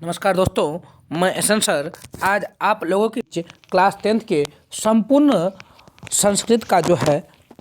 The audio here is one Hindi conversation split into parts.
नमस्कार दोस्तों, मैं एसन सर आज आप लोगों की क्लास 10th के संपूर्ण संस्कृत का जो है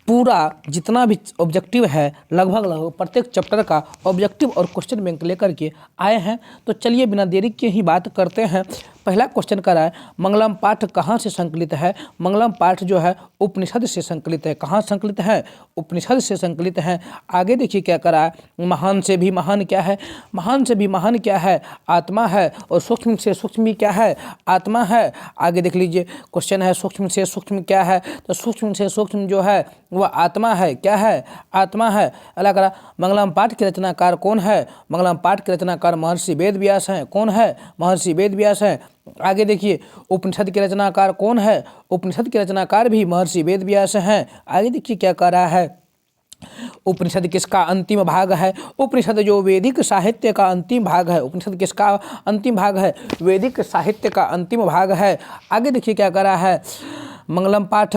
पूरा जितना भी ऑब्जेक्टिव है लगभग प्रत्येक चैप्टर का ऑब्जेक्टिव और क्वेश्चन बैंक लेकर के आए हैं। तो चलिए बिना देरी के ही बात करते हैं। पहला क्वेश्चन करा है, मंगलम पाठ कहाँ से संकलित है? मंगलम पाठ जो है उपनिषद से संकलित है। कहाँ संकलित है? उपनिषद से संकलित है। आगे देखिए क्या करा है, महान से भी महान क्या है? महान से भी महान क्या है? आत्मा है। और सूक्ष्म से सूक्ष्म भी क्या है? आत्मा है। आगे देख लीजिए क्वेश्चन है, सूक्ष्म से सूक्ष्म क्या है? तो सूक्ष्म से सूक्ष्म जो है वह आत्मा है। क्या है? आत्मा है। अगला करा, मंगलम पाठ के रचनाकार कौन है? मंगलम पाठ के रचनाकार महर्षि वेद व्यास हैं। कौन है? महर्षि वेद व्यास हैं। आगे देखिए उपनिषद के रचनाकार कौन है? उपनिषद के रचनाकार भी महर्षि वेद व्यास हैं। आगे देखिए क्या कह रहा है, उपनिषद किसका अंतिम भाग है? उपनिषद जो वैदिक साहित्य का अंतिम भाग है। उपनिषद किसका अंतिम भाग है? वैदिक साहित्य का अंतिम भाग है। आगे देखिए क्या कह रहा है, मंगलम पाठ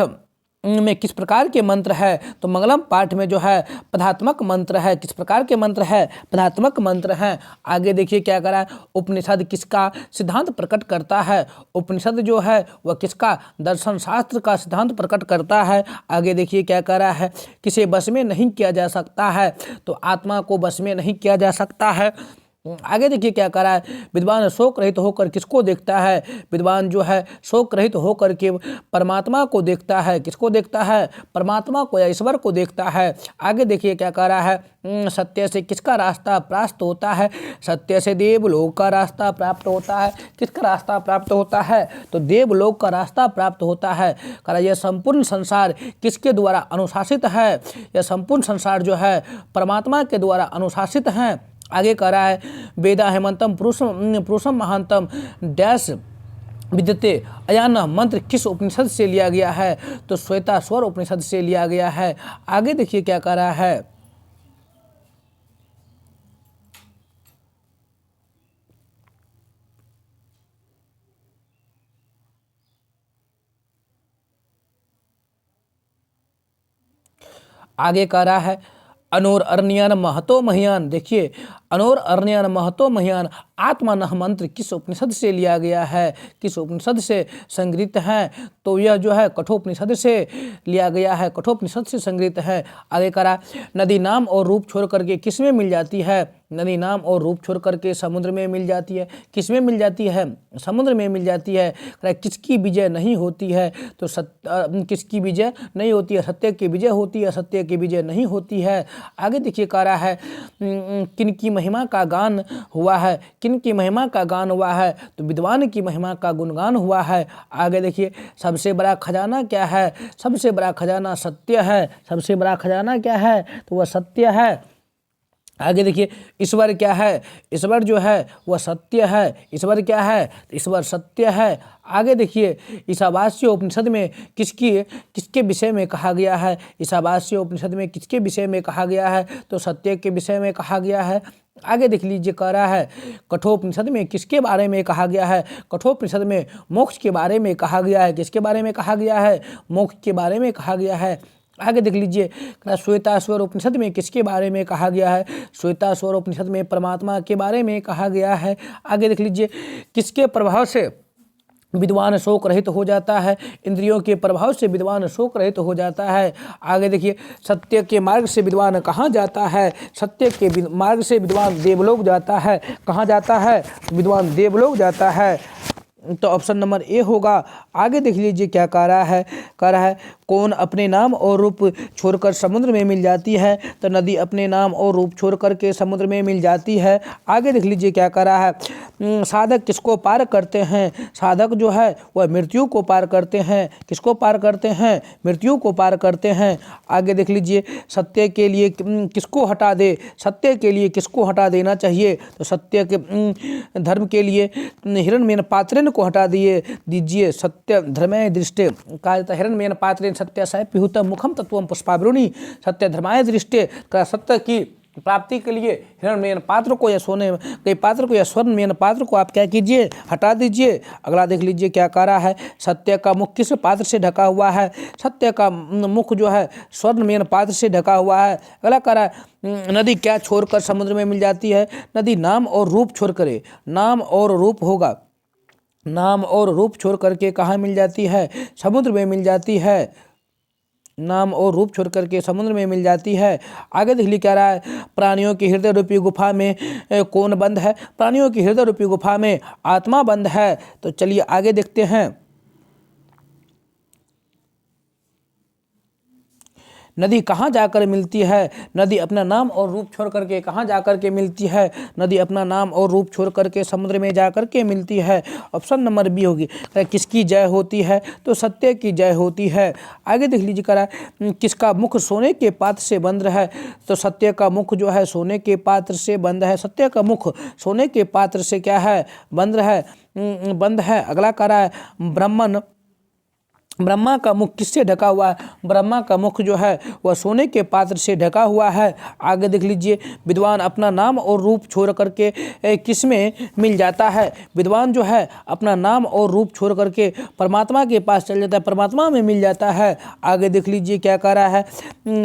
में किस प्रकार के मंत्र है? तो मंगलम पाठ में जो है पदात्मक मंत्र है। किस प्रकार के मंत्र है? पदात्मक मंत्र हैं। आगे देखिए क्या करा है, उपनिषद किसका सिद्धांत प्रकट करता है? उपनिषद जो है वह किसका दर्शन शास्त्र का सिद्धांत प्रकट करता है। आगे देखिए क्या कह रहा है, किसे बस में नहीं किया जा सकता है? तो आत्मा को बस में नहीं किया जा सकता है। आगे देखिए क्या कह रहा है, विद्वान शोक रहित होकर किसको देखता है? विद्वान जो है शोक रहित होकर के परमात्मा को देखता है। किसको देखता है? परमात्मा को या ईश्वर को देखता है। आगे देखिए क्या कह रहा है, सत्य से किसका रास्ता प्राप्त होता है? सत्य से देवलोक का रास्ता प्राप्त होता है। किसका रास्ता प्राप्त होता है? तो देवलोक का रास्ता प्राप्त होता है। कह रहा यह संपूर्ण संसार किसके द्वारा अनुशासित है? यह संपूर्ण संसार जो है परमात्मा के द्वारा अनुशासित है। आगे कह रहा है, वेदा हेमंतम पुरुषम महानतम डैश विद्यते अयान मंत्र किस उपनिषद से लिया गया है? तो श्वेता स्वर उपनिषद से लिया गया है। आगे देखिए क्या कह रहा है, आगे कह रहा है, अनोर अर्णियान महतो महियान। देखिए अनोर अर्णियान महतो महियान आत्मन मंत्र किस उपनिषद से लिया गया है? किस उपनिषद से संग्रहित है? तो यह जो है कठोपनिषद से लिया गया है। कठोपनिषद से संग्रहित है। आगे करा, नदी नाम और रूप छोड़ करके किस में मिल जाती है? नदी नाम और रूप छोड़ करके समुद्र में मिल जाती है। किस में मिल जाती है? समुद्र में मिल जाती है। किसकी विजय नहीं होती है? तो किसकी विजय नहीं होती है? सत्य की विजय होती है। सत्य की विजय नहीं होती है। आगे देखिए कह रहा है, किन की महिमा का गान हुआ है? किन की महिमा का गान हुआ है? तो विद्वान की महिमा का गुणगान हुआ है। आगे देखिए, सबसे बड़ा खजाना क्या है? सबसे बड़ा खजाना सत्य है। सबसे बड़ा खजाना क्या है? तो वह सत्य है। आगे देखिए, ईश्वर क्या है? ईश्वर जो है वह सत्य है। ईश्वर क्या है? ईश्वर सत्य है। आगे देखिए, ईशावास्य उपनिषद में किसके विषय में कहा गया है? ईशावास्य उपनिषद में किसके विषय में कहा गया है? तो सत्य के विषय में कहा गया है। आगे देख लीजिए कह रहा है, कठोपनिषद में किसके बारे में कहा गया है? कठोपनिषद में मोक्ष के बारे में कहा गया है। किसके बारे में कहा गया है? मोक्ष के बारे में कहा गया है। आगे देख लीजिए, श्वेताश्वर उपनिषद में किसके बारे में कहा गया है? श्वेताश्वर उपनिषद में परमात्मा के बारे में कहा गया है। आगे देख लीजिए, किसके प्रभाव से विद्वान शोक रहित हो जाता है? इंद्रियों के प्रभाव से विद्वान शोक रहित हो जाता है। आगे देखिए, सत्य के मार्ग से विद्वान कहाँ जाता है? सत्य के मार्ग से विद्वान देवलोक जाता है। कहाँ जाता है? विद्वान देवलोक जाता है। तो ऑप्शन नंबर ए होगा। आगे देख लीजिए क्या कह रहा है, कौन अपने नाम और रूप छोड़कर समुद्र में मिल जाती है? तो नदी अपने नाम और रूप छोड़ करके समुद्र में मिल जाती है। आगे देख लीजिए क्या कह रहा है, साधक किसको पार करते हैं? साधक जो है वह मृत्यु को पार करते हैं। किसको पार करते हैं? मृत्यु को पार करते हैं। आगे देख लीजिए, सत्य के लिए किसको हटा दे? सत्य के लिए किसको हटा देना चाहिए? तो सत्य के धर्म के लिए हिरण्यमेन पात्रेन को हटा दीजिए। सत्य धर्माय दृष्टे कहा जाता है, हिरण्यमेन पात्रेन सत्य साय पिहुतम मुखम तत्वम पुष्पावृणी। सत्य धर्माय दृष्टे का सत्य की प्राप्ति के लिए हिरण्मयन पात्र को या सोने के पात्र को या स्वर्णमयन पात्र को आप क्या कीजिए, हटा दीजिए। अगला देख लीजिए क्या कह रहा है, सत्य का मुख किस पात्र से ढका हुआ है, सत्य का मुख जो है स्वर्णमयन पात्र से ढका हुआ है। अगला कह रहा है, नदी क्या छोड़कर समुद्र में मिल जाती है, नदी नाम और रूप छोड़ करे, नाम और रूप होगा, नाम और रूप छोड़ करके कहाँ मिल जाती है, समुद्र में मिल जाती है, नाम और रूप छोड़ करके समुद्र में मिल जाती है। आगे देख ली क्या रहा है, प्राणियों की हृदय रूपी गुफा में कौन बंद है, प्राणियों की हृदय रूपी गुफा में आत्मा बंद है। तो चलिए आगे देखते हैं, नदी कहाँ जाकर मिलती है, नदी अपना नाम और रूप छोड़ करके कहाँ जाकर के मिलती है, नदी अपना नाम और रूप छोड़ करके समुद्र में जाकर के मिलती है। ऑप्शन नंबर बी होगी। किसकी जय होती है, तो सत्य की जय होती है। आगे देख लीजिए करा, किसका मुख सोने के पात्र से बंद है, तो सत्य का मुख जो है सोने के पात्र से बंद है, सत्य का मुख सोने के पात्र से क्या है, बंद है। अगला कह रहा है, ब्रह्मा का मुख किससे ढका हुआ है, ब्रह्मा का मुख जो है वह सोने के पात्र से ढका हुआ है। आगे देख लीजिए, विद्वान अपना नाम और रूप छोड़ करके किस में मिल जाता है, विद्वान जो है अपना नाम और रूप छोड़ करके परमात्मा के पास चल जाता है, परमात्मा में मिल जाता है। आगे देख लीजिए क्या कह रहा है,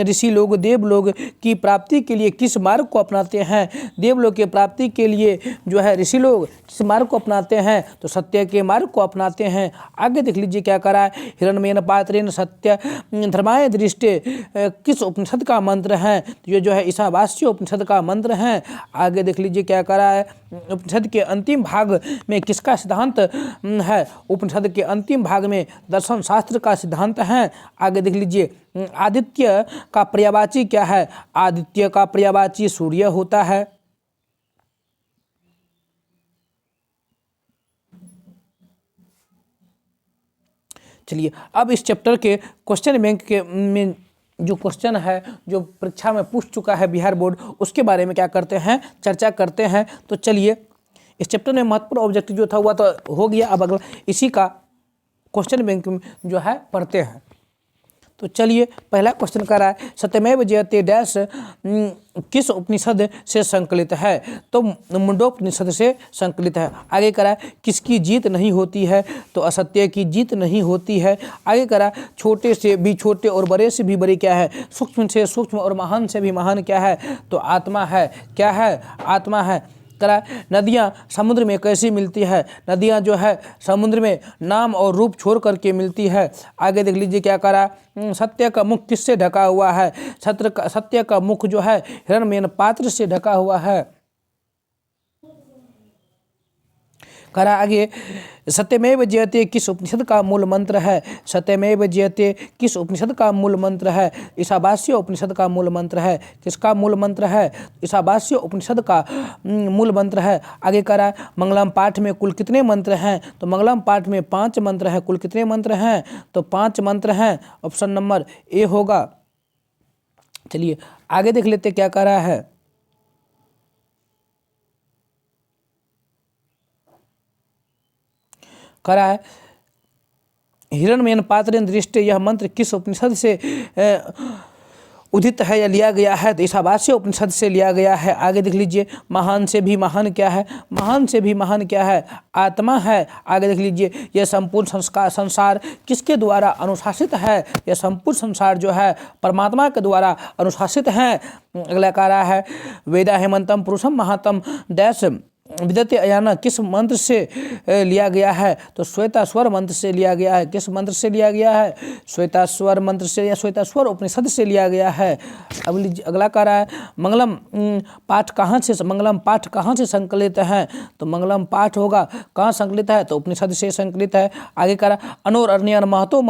ऋषि लोग देवलोक की प्राप्ति के लिए किस मार्ग को अपनाते हैं, देवलोक की प्राप्ति के लिए जो है ऋषि लोग किस मार्ग को अपनाते हैं, तो सत्य के मार्ग को अपनाते हैं। आगे देख लीजिए क्या कह रहा है, हिरण्मयन पात्रेण सत्य धर्माय दृष्टे किस उपनिषद का मंत्र है, तो ये जो है ईशावास्य उपनिषद का मंत्र है। आगे देख लीजिए क्या कह रहा है, उपनिषद के अंतिम भाग में किसका सिद्धांत है, उपनिषद के अंतिम भाग में दर्शन शास्त्र का सिद्धांत है। आगे देख लीजिए, आदित्य का पर्यायवाची क्या है, आदित्य का पर्यायवाची सूर्य होता है। चलिए अब इस चैप्टर के क्वेश्चन बैंक के में जो क्वेश्चन है जो परीक्षा में पूछ चुका है बिहार बोर्ड, उसके बारे में क्या करते हैं, चर्चा करते हैं। तो चलिए इस चैप्टर में महत्वपूर्ण ऑब्जेक्टिव जो था हुआ तो हो गया, अब अगला इसी का क्वेश्चन बैंक जो है पढ़ते हैं। तो चलिए पहला क्वेश्चन कर रहा है, सत्यमेव जयते डैश किस उपनिषद से संकलित है, तो मुंडोपनिषद से संकलित है। आगे करा, किसकी जीत नहीं होती है, तो असत्य की जीत नहीं होती है। आगे करा, छोटे से भी छोटे और बड़े से भी बड़े क्या है, सूक्ष्म से सूक्ष्म और महान से भी महान क्या है, तो आत्मा है। क्या है, आत्मा है। करा, नदियाँ समुद्र में कैसी मिलती है, नदियाँ जो है समुद्र में नाम और रूप छोड़ करके मिलती है। आगे देख लीजिए क्या करा, सत्य का मुख किससे ढका हुआ है, सत्य का मुख जो है हिरण्मयन पात्र से ढका हुआ है। करा आगे, सत्यमेव जयते किस उपनिषद का मूल मंत्र है, सत्यमेव जयते किस उपनिषद का मूल मंत्र है, ईशावास्य उपनिषद का मूल मंत्र है। किसका मूल मंत्र है, ईशावास्य उपनिषद का मूल मंत्र है। आगे करा, मंगलम पाठ में कुल कितने मंत्र हैं, तो मंगलम पाठ में 5 मंत्र हैं। कुल कितने मंत्र हैं, तो 5 मंत्र हैं। ऑप्शन नंबर ए होगा। चलिए आगे देख लेते क्या कह रहा है, करा है, हिरण्मयन पात्र दृष्टि यह मंत्र किस उपनिषद से उदित है या लिया गया है, तो ईशावास्य उपनिषद से लिया गया है। आगे देख लीजिए, महान से भी महान क्या है, महान से भी महान क्या है, आत्मा है। आगे देख लीजिए, यह संपूर्ण संसार किसके द्वारा अनुशासित है, यह संपूर्ण संसार जो है परमात्मा के द्वारा अनुशासित है। अगला कह रहा है, वेदा हेमंतम पुरुषम महातम डैश विदते अयाना किस मंत्र से लिया गया है, तो श्वेतास्वर मंत्र से लिया गया है। किस मंत्र से लिया गया है, श्वेतास्वर मंत्र से या श्वेतास्वर उपनिषद से लिया गया है। अब अगला कह रहा है, मंगलम पाठ कहाँ से, मंगलम पाठ कहाँ से संकलित है, तो मंगलम पाठ होगा कहाँ संकलित है, तो उपनिषद से संकलित है। आगे कह रहा, अनोर अर्णयान महतो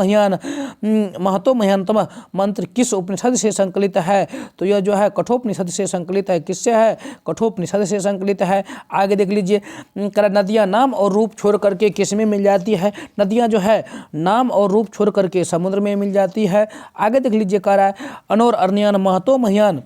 महयानतम मंत्र किस उपनिषद से संकलित है, तो यह जो है कठोपनिषद से संकलित है। किससे है, कठोपनिषद से संकलित है। आगे देख लीजिए, नदियाँ नाम और रूप छोड़ करके किस में मिल जाती है, नदियाँ जो है नाम और रूप छोड़ करके समुद्र में मिल जाती है। आगे देख लीजिए कह रहा है, अनोर अर्णयान महतो महयान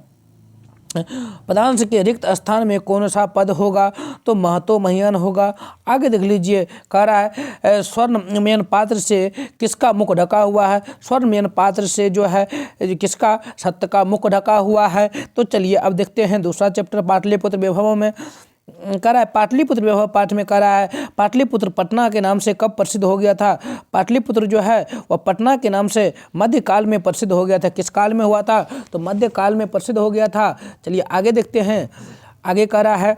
पदांश के रिक्त स्थान में कौन सा पद होगा? तो महतो महियान होगा। आगे देख लीजिए, कह रहा है स्वर्णमयन पात्र से किसका मुख ढका हुआ है? स्वर्णमयन पात्र से जो है किसका? सत्य का मुख ढका हुआ है। तो चलिए अब देखते हैं दूसरा चैप्टर पाटलिपुत्र वैभव में। कह रहा है पाटलिपुत्र वैभव पाठ में कह रहा है पाटलिपुत्र पटना के नाम से कब प्रसिद्ध हो गया था? पाटलिपुत्र जो है वह पटना के नाम से मध्यकाल में प्रसिद्ध हो गया था। किस काल में हुआ था? तो मध्यकाल में प्रसिद्ध हो गया था। चलिए आगे देखते हैं। आगे कह रहा है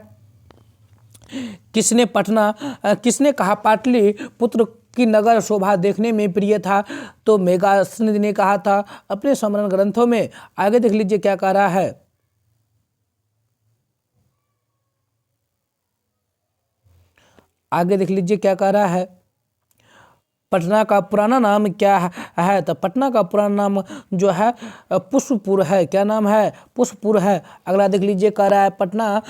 किसने कहा पाटलिपुत्र की नगर शोभा देखने में प्रिय था? तो मेघास्त्र ने कहा था अपने स्मरण ग्रंथों में। आगे देख लीजिए क्या कह रहा है। आगे देख लीजिए क्या कह रहा है। पटना का पुराना नाम क्या है? तो पटना का पुराना नाम जो है पुष्पपुर है। क्या नाम है? पुष्पपुर है। अगला देख लीजिए, कह रहा है पटना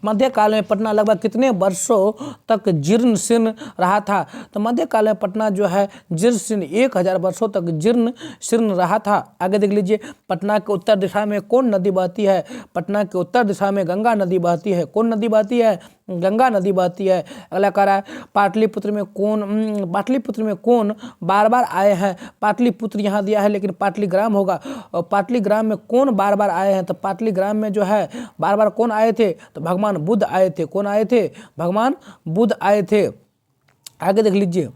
मध्यकाल में पटना लगभग कितने वर्षों तक जीर्ण शीर्ण रहा था? तो मध्यकाल में पटना जो है जीर्ण शीर्ण 1000 वर्षों तक जीर्ण शीर्ण रहा था। आगे देख लीजिए, पटना के उत्तर दिशा में कौन नदी बहती है? पटना के उत्तर दिशा में गंगा नदी बहती है। कौन नदी बहती है? गंगा नदी बहती है। अगला कह रहा है पाटलिपुत्र में कौन बार बार आए हैं? पाटलिपुत्र यहाँ दिया है लेकिन पाटलीग्राम होगा। और पाटलीग्राम में कौन बार बार आए हैं? तो पाटलीग्राम में जो है बार बार कौन आए थे? तो भगवान बुद्ध आए थे। कौन आए थे? भगवान बुद्ध आए थे। आगे देख लीजिए,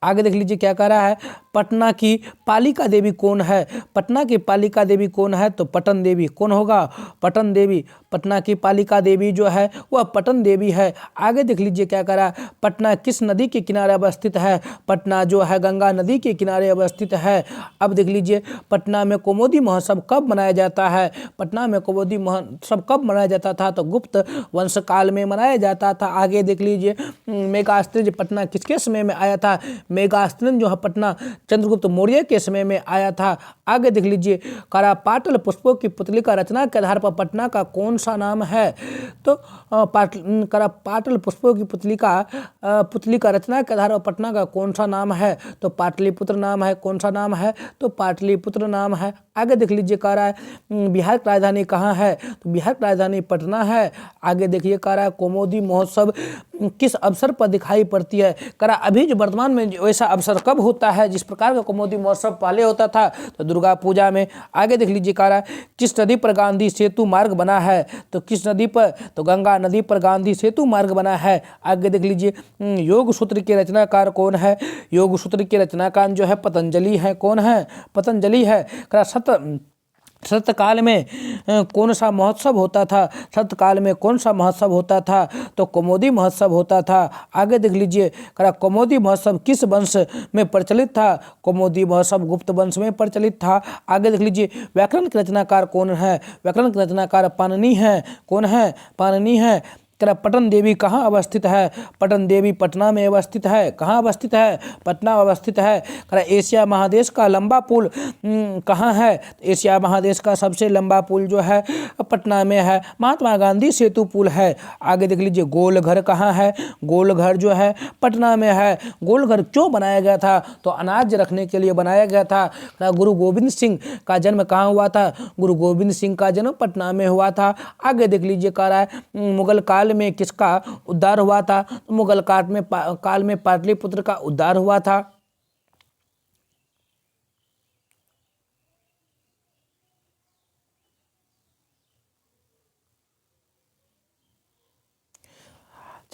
आगे देख लीजिए क्या कह रहा है। पटना की पालिका देवी कौन है? पटना की पालिका देवी कौन है? तो पटन देवी। कौन होगा? पटन देवी। पटना की पालिका देवी जो है वह पटन देवी है। आगे देख लीजिए क्या कह रहा है। पटना किस नदी के किनारे अवस्थित है? पटना जो है गंगा नदी के किनारे अवस्थित है। अब देख लीजिए, पटना में कौमुदी महोत्सव कब मनाया जाता है? पटना में कौमुदी महोत्सव कब मनाया जाता था? तो गुप्त वंश काल में मनाया जाता था। आगे देख लीजिए, मेघास्त्र पटना किसके समय में आया था? मेघास्त्र जो है पटना चंद्रगुप्त मौर्य के समय में आया था। आगे देख लीजिए, करा पाटल पुष्पों की पुतली का रचना के आधार पर पटना का कौन सा नाम है? तो पाटल पुष्पों की पुतली का रचना के आधार पर पटना का कौन सा नाम है? तो पाटलिपुत्र नाम है। कौन सा नाम है? तो पाटलिपुत्र नाम है। आगे देख लीजिए, कह रहा है बिहार की राजधानी कहाँ है? तो बिहार की राजधानी पटना है। आगे देखिए, कह रहा है कौमुदी महोत्सव किस अवसर पर दिखाई पड़ती है? कह रहा अभी जो वर्तमान में वैसा अवसर कब होता है जिस प्रकार का कौमुदी महोत्सव पहले होता था? तो दुर्गा पूजा में। आगे देख लीजिए, कह रहा है किस नदी पर गांधी सेतु मार्ग बना है? तो किस नदी पर? तो गंगा नदी पर गांधी सेतु मार्ग बना है। आगे देख लीजिए, योग सूत्र के रचनाकार कौन है? योग सूत्र के रचनाकार जो है पतंजलि है। कौन है? पतंजलि है। कह रहा सत्यकाल में कौन सा महोत्सव होता था? सत्यकाल में कौन सा महोत्सव होता था? तो कौमुदी महोत्सव होता था। आगे देख लीजिए, कह रहा कौमुदी महोत्सव किस वंश में प्रचलित था? कौमुदी महोत्सव गुप्त वंश में प्रचलित था। आगे देख लीजिए, व्याकरण के रचनाकार कौन है? व्याकरण के रचनाकार पाणिनि है। कौन है? पाणिनि है। पटन देवी कहाँ अवस्थित है? पटन देवी पटना में अवस्थित है। कहाँ अवस्थित है? पटना अवस्थित है। एशिया महादेश का लंबा पुल कहाँ है? एशिया महादेश का सबसे लंबा पुल जो है पटना में है। महात्मा गांधी सेतु पुल है। आगे देख लीजिए, गोलघर कहाँ है? गोलघर जो है पटना में है। गोलघर क्यों बनाया गया था? तो अनाज रखने के लिए बनाया गया था। गुरु गोविंद सिंह का जन्म कहाँ हुआ था? गुरु गोविंद सिंह का जन्म पटना में हुआ था। आगे देख लीजिए, कह रहा है मुगल काल में किसका उद्धार हुआ था? तो मुगल काल में पाटलिपुत्र का उद्धार हुआ था।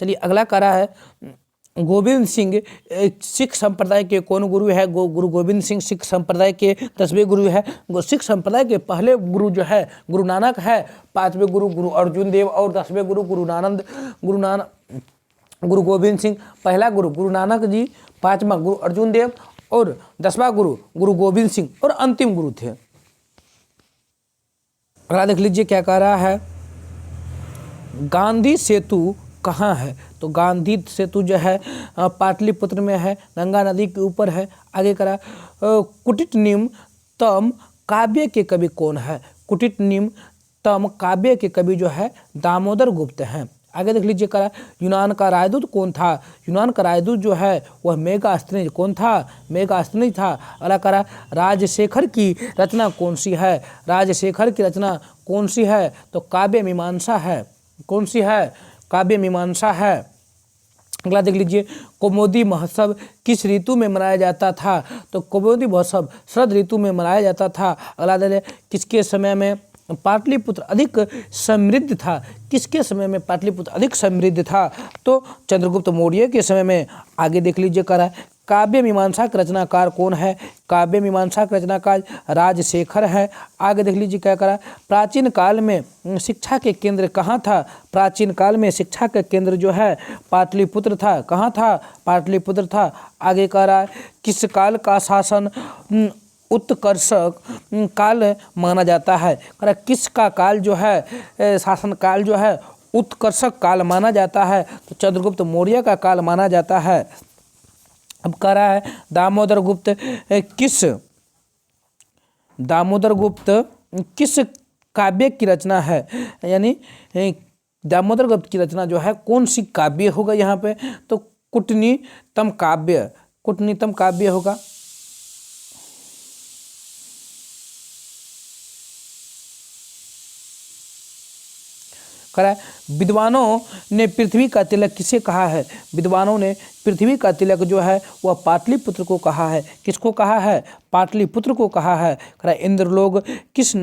चलिए अगला कह रहा है गोविंद सिंह सिख संप्रदाय के कौन गुरु है? गुरु गोविंद सिंह सिख संप्रदाय के 10वें गुरु है। सिख संप्रदाय के पहले गुरु जो है गुरु नानक है। 5वें गुरु गुरु अर्जुन देव और 10वें गुरु गुरु गोविंद सिंह। पहला गुरु गुरु नानक जी, 5वां गुरु अर्जुन देव और 10वां गुरु गुरु गोविंद सिंह और अंतिम गुरु थे। अगला देख लीजिए क्या कह रहा है। गांधी सेतु कहाँ है? तो गांधी सेतु जो है पाटलिपुत्र में है, गंगा नदी के ऊपर है। आगे करा कुटितनिम तम काव्य के कवि कौन है? कुटितनिम तम काव्य के कवि जो है दामोदर गुप्त हैं। आगे देख लीजिए करा यूनान का राजदूत कौन था। यूनान का राजदूत जो है वह मेगास्थनीज कौन था, मेगास्थनीज था। अगला करा राजशेखर की रचना कौन सी है। राजशेखर की रचना कौन सी है, तो काव्य मीमांसा है। कौन सी है, काव्य मीमांसा है। अगला देख लीजिए कौमुदी महोत्सव किस ऋतु में मनाया जाता था, तो कौमुदी महोत्सव शरद ऋतु में मनाया जाता था। अगला देख किसके समय में पाटलिपुत्र अधिक समृद्ध था। किसके समय में पाटलिपुत्र अधिक समृद्ध था, तो चंद्रगुप्त मौर्य के समय में। आगे देख लीजिए कह रहा है काव्य मीमांसा का रचनाकार कौन है। काव्य मीमांसा का रचनाकार राजशेखर है। आगे देख लीजिए क्या करा प्राचीन काल में शिक्षा के केंद्र कहाँ था। प्राचीन काल में शिक्षा का केंद्र जो है पाटलिपुत्र था। कहाँ था, पाटलिपुत्र था। आगे कह रहा है किस काल का शासन उत्कर्षक काल माना जाता है। किसका काल जो है शासन काल जो है उत्कर्षक काल माना जाता है, तो चंद्रगुप्त मौर्य का काल माना जाता है। अब कह रहा है दामोदर गुप्त किस काव्य की रचना है, यानी दामोदर गुप्त की रचना जो है कौन सी काव्य होगा यहाँ पे, तो कूटनीतम काव्य होगा। करा विद्वानों ने पृथ्वी का तिलक किसे कहा है। विद्वानों ने पृथ्वी का तिलक जो है वह पाटलिपुत्र को कहा है। किसको कहा है, पाटलिपुत्र को कहा है। करा इंद्रलोक किस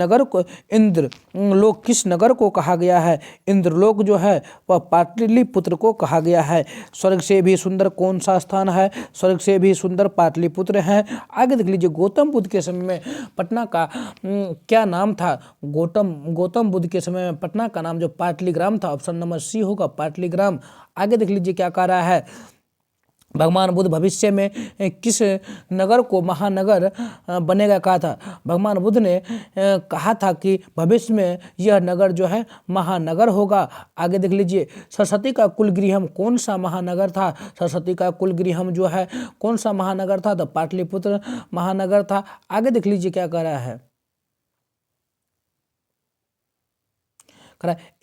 नगर को कहा गया है। इंद्रलोक जो है वह पाटलिपुत्र को कहा गया है। स्वर्ग से भी सुंदर कौन सा स्थान है, स्वर्ग से भी सुंदर पाटलिपुत्र है। आगे देख लीजिए गौतम बुद्ध के समय में पटना का क्या नाम था। गौतम बुद्ध के समय में पटना का नाम जो पाटलिग्राम था। ऑप्शन नंबर सी होगा पाटलिग्राम। आगे देख लीजिए क्या कह रहा है भगवान बुद्ध भविष्य में किस नगर को महानगर बनेगा कहा था। भगवान बुद्ध ने कहा था कि भविष्य में यह नगर जो है महानगर होगा। आगे देख लीजिए सरस्वती का कुलगृहम कौन सा महानगर था। सरस्वती का कुलगृहम जो है कौन सा महानगर था, तो पाटलिपुत्र महानगर था। आगे देख लीजिए क्या कह रहा है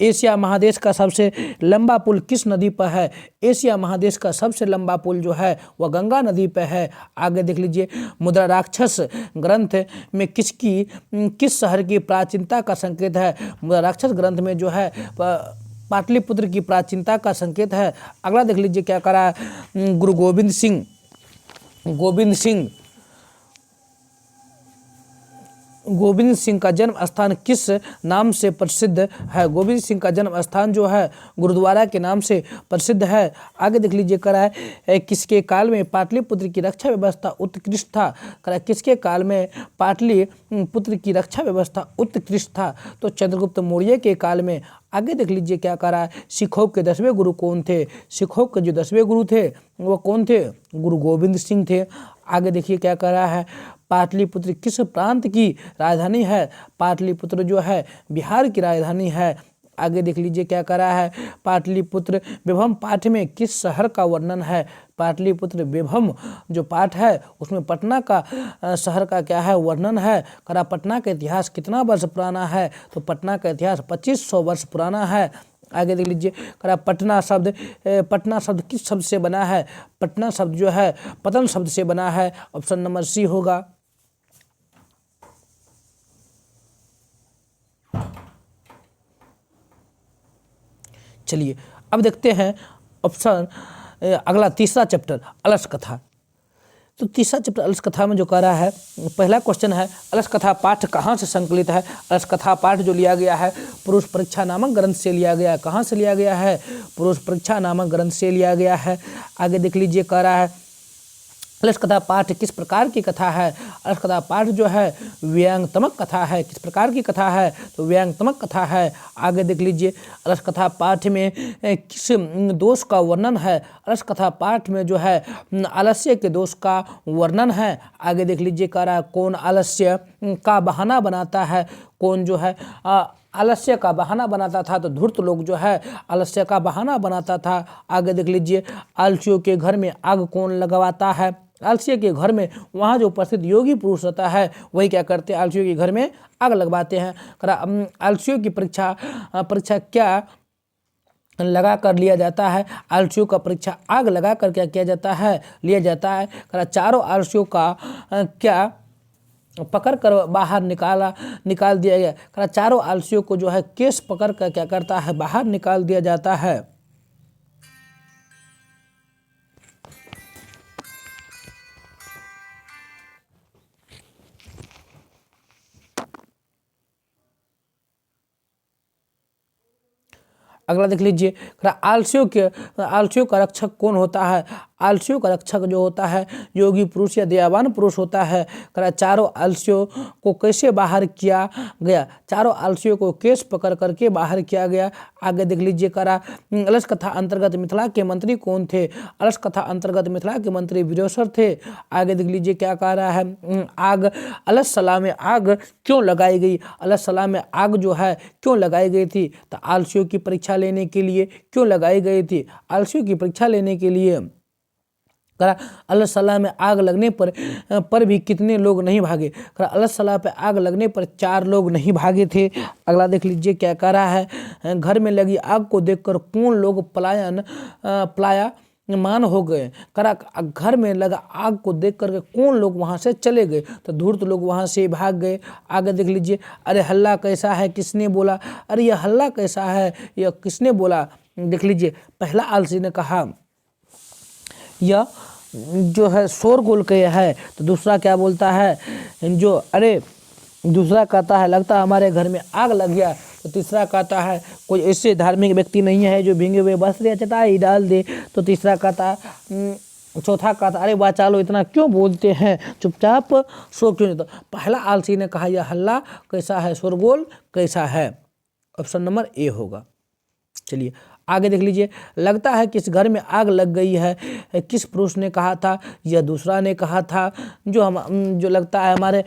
एशिया महादेश का सबसे लंबा पुल किस नदी पर है। एशिया महादेश का सबसे लंबा पुल जो है वह गंगा नदी पर है। आगे देख लीजिए मुद्रा राक्षस ग्रंथ में किस शहर की प्राचीनता का संकेत है। मुद्रा राक्षस ग्रंथ में जो है पाटलिपुत्र की प्राचीनता का संकेत है। अगला देख लीजिए क्या करा गुरु गोविंद सिंह का जन्म स्थान किस नाम से प्रसिद्ध है। गोविंद सिंह का जन्म स्थान जो है गुरुद्वारा के नाम से प्रसिद्ध है। आगे देख लीजिए करा है किसके काल में पाटलिपुत्र की रक्षा व्यवस्था उत्कृष्ट था। करा किसके काल में पाटलिपुत्र की रक्षा व्यवस्था उत्कृष्ट था, तो चंद्रगुप्त मौर्य के काल में। आगे देख लीजिए क्या करा है सिखों के 10वें गुरु कौन थे। सिखों के जो 10वें गुरु थे वो कौन थे, गुरु गोविंद सिंह थे। आगे देखिए क्या कह रहा है पाटलिपुत्र किस प्रांत की राजधानी है। पाटलिपुत्र जो है बिहार की राजधानी है। आगे देख लीजिए क्या कह रहा है पाटलिपुत्र विभम पाठ में किस शहर का वर्णन है। पाटलिपुत्र विभम जो पाठ है उसमें पटना का शहर का क्या है वर्णन है। करा पटना का इतिहास कितना वर्ष पुराना है, तो पटना का इतिहास 2500 वर्ष पुराना है। आगे देख लीजिए करा पटना शब्द किस शब्द से बना है। पटना शब्द जो है पतन शब्द से बना है। ऑप्शन नंबर सी होगा। चलिए अब देखते हैं ऑप्शन अगला तीसरा चैप्टर अलस कथा। तो तीसरा चैप्टर अलस कथा में जो कह रहा है पहला क्वेश्चन है अलस कथा पाठ कहाँ से संकलित है। अलस कथा पाठ जो लिया गया है पुरुष परीक्षा नामक ग्रंथ से लिया गया है। कहाँ से लिया गया है, पुरुष परीक्षा नामक ग्रंथ से लिया गया है। आगे देख लीजिए कह रहा है अलस कथा पाठ किस प्रकार की कथा है। अलस कथा पाठ जो है व्यंग्यात्मक कथा है। किस प्रकार की कथा है, तो व्यंग्यात्मक कथा है। आगे देख लीजिए अलस कथा पाठ में किस दोष का वर्णन है। अलस कथा पाठ में जो है आलस्य के दोष का वर्णन है। आगे देख लीजिए कह रहा है कौन आलस्य का बहाना बनाता है। कौन जो है आलस्य का बहाना बनाता था, तो धूर्त लोग जो है आलस्य का बहाना बनाता था। आगे देख लीजिए आलसियों के घर में आग कौन लगवाता है। आलसी के घर में वहाँ जो उपस्थित योगी पुरुष होता है वही क्या करते हैं आलसियों के घर में आग लगवाते हैं। आलसियों की परीक्षा क्या लगा कर लिया जाता है। आलसियों का परीक्षा आग लगा कर क्या किया जाता है, लिया जाता है। चारों आलसियों का क्या पकड़ कर बाहर निकाल दिया गया। चारों आलसियों को जो है केस पकड़ कर क्या करता है, बाहर निकाल दिया जाता है। अगला देख लीजिए, आलसियों का रक्षक कौन होता है। आलसियों का रक्षक जो होता है योगी पुरुष या दयावान पुरुष होता है। चारों आलसियों को कैसे बाहर किया गया, चारों आलसियों को केस पकड़ करके बाहर किया गया। आगे देख लीजिए, अलस कथा अंतर्गत मिथिला के मंत्री कौन थे। अलस कथा अंतर्गत मिथिला के मंत्री वीरेश्वर थे। आगे देख लीजिए क्या कह रहा है, आग अलस सला में आग क्यों लगाई गई। अलस सला में आग जो है क्यों लगाई गई थी, तो आलसियों की परीक्षा लेने के लिए क्यों लगाई गई थी। आलसियों की परीक्षा लेने के लिए। अल्लाह सलाह में आग लगने पर भी कितने लोग नहीं भागे। अल्लाह सलाह पे आग लगने पर 4 लोग नहीं भागे थे। अगला देख लीजिए क्या कह रहा है, घर में लगी आग को देखकर कौन लोग पलायमान हो गए। घर में लगा आग को देख करके कौन लोग वहाँ से चले गए, तो धूर्त लोग वहाँ से भाग गए। आगे देख लीजिए, अरे हल्ला कैसा है किसने बोला। अरे यह हल्ला कैसा है यह किसने बोला। देख लीजिए, पहला आलसी ने कहा यह जो है शोरगुल के है, तो दूसरा क्या बोलता है, जो अरे दूसरा कहता है लगता है हमारे घर में आग लग गया। तो तीसरा कहता है कोई ऐसे धार्मिक व्यक्ति नहीं है जो भींगे हुए वस्त्र या चटाई डाल दे। तो तीसरा कहता है, चौथा कहता अरे वाह लो इतना क्यों बोलते हैं, चुपचाप सो क्यों नहीं। तो पहला आलसी ने कहा यह हल्ला कैसा है, शोरगुल कैसा है। ऑप्शन नंबर ए होगा। चलिए आगे देख लीजिए, लगता है किस घर में आग लग गई है, किस पुरुष ने कहा था, यह दूसरा ने कहा था। जो लगता है हमारे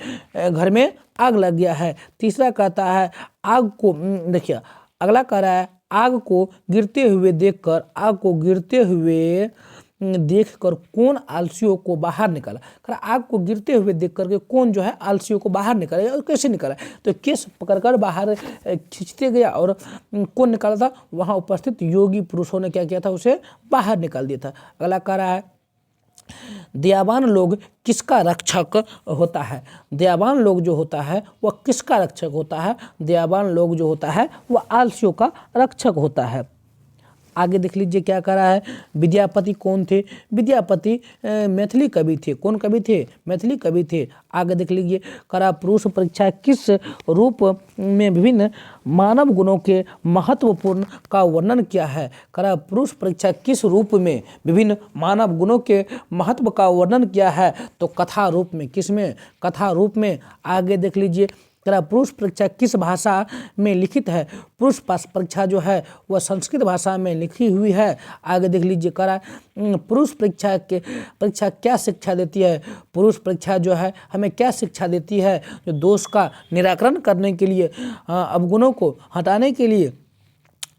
घर में आग लग गया है। तीसरा कहता है आग को, देखिए अगला कह रहा है आग को गिरते हुए देखकर कौन आलसियों को बाहर निकाला। आग को गिरते हुए देख करके कौन जो है आलसियों को बाहर निकाला और कैसे निकाला, तो केस पकड़कर बाहर खींचते गया और कौन निकाला था, वहाँ उपस्थित योगी पुरुषों ने क्या किया था, उसे बाहर निकाल दिया था। अगला कह रहा है दयावान लोग किसका रक्षक होता है। दयावान लोग जो होता है वह किसका रक्षक होता है। दयावान लोग जो होता है वह आलसियों का रक्षक होता है। आगे देख लीजिए क्या कह रहा है, विद्यापति कौन थे। विद्यापति मैथिली कवि थे। कौन कवि थे, मैथिली कवि थे। आगे देख लीजिए, पुरुष परीक्षा किस रूप में विभिन्न मानव गुणों के महत्वपूर्ण का वर्णन किया है। पुरुष परीक्षा किस रूप में विभिन्न मानव गुणों के महत्व का वर्णन किया है, तो कथा रूप में। किसमें, कथा रूप में। आगे देख लीजिए, पुरुष परीक्षा किस भाषा में लिखित है। पुरुष परीक्षा जो है वह संस्कृत भाषा में लिखी हुई है। आगे देख लीजिए, पुरुष परीक्षा क्या शिक्षा देती है। पुरुष परीक्षा जो है हमें क्या शिक्षा देती है, जो दोष का निराकरण करने के लिए, अवगुणों को हटाने के लिए।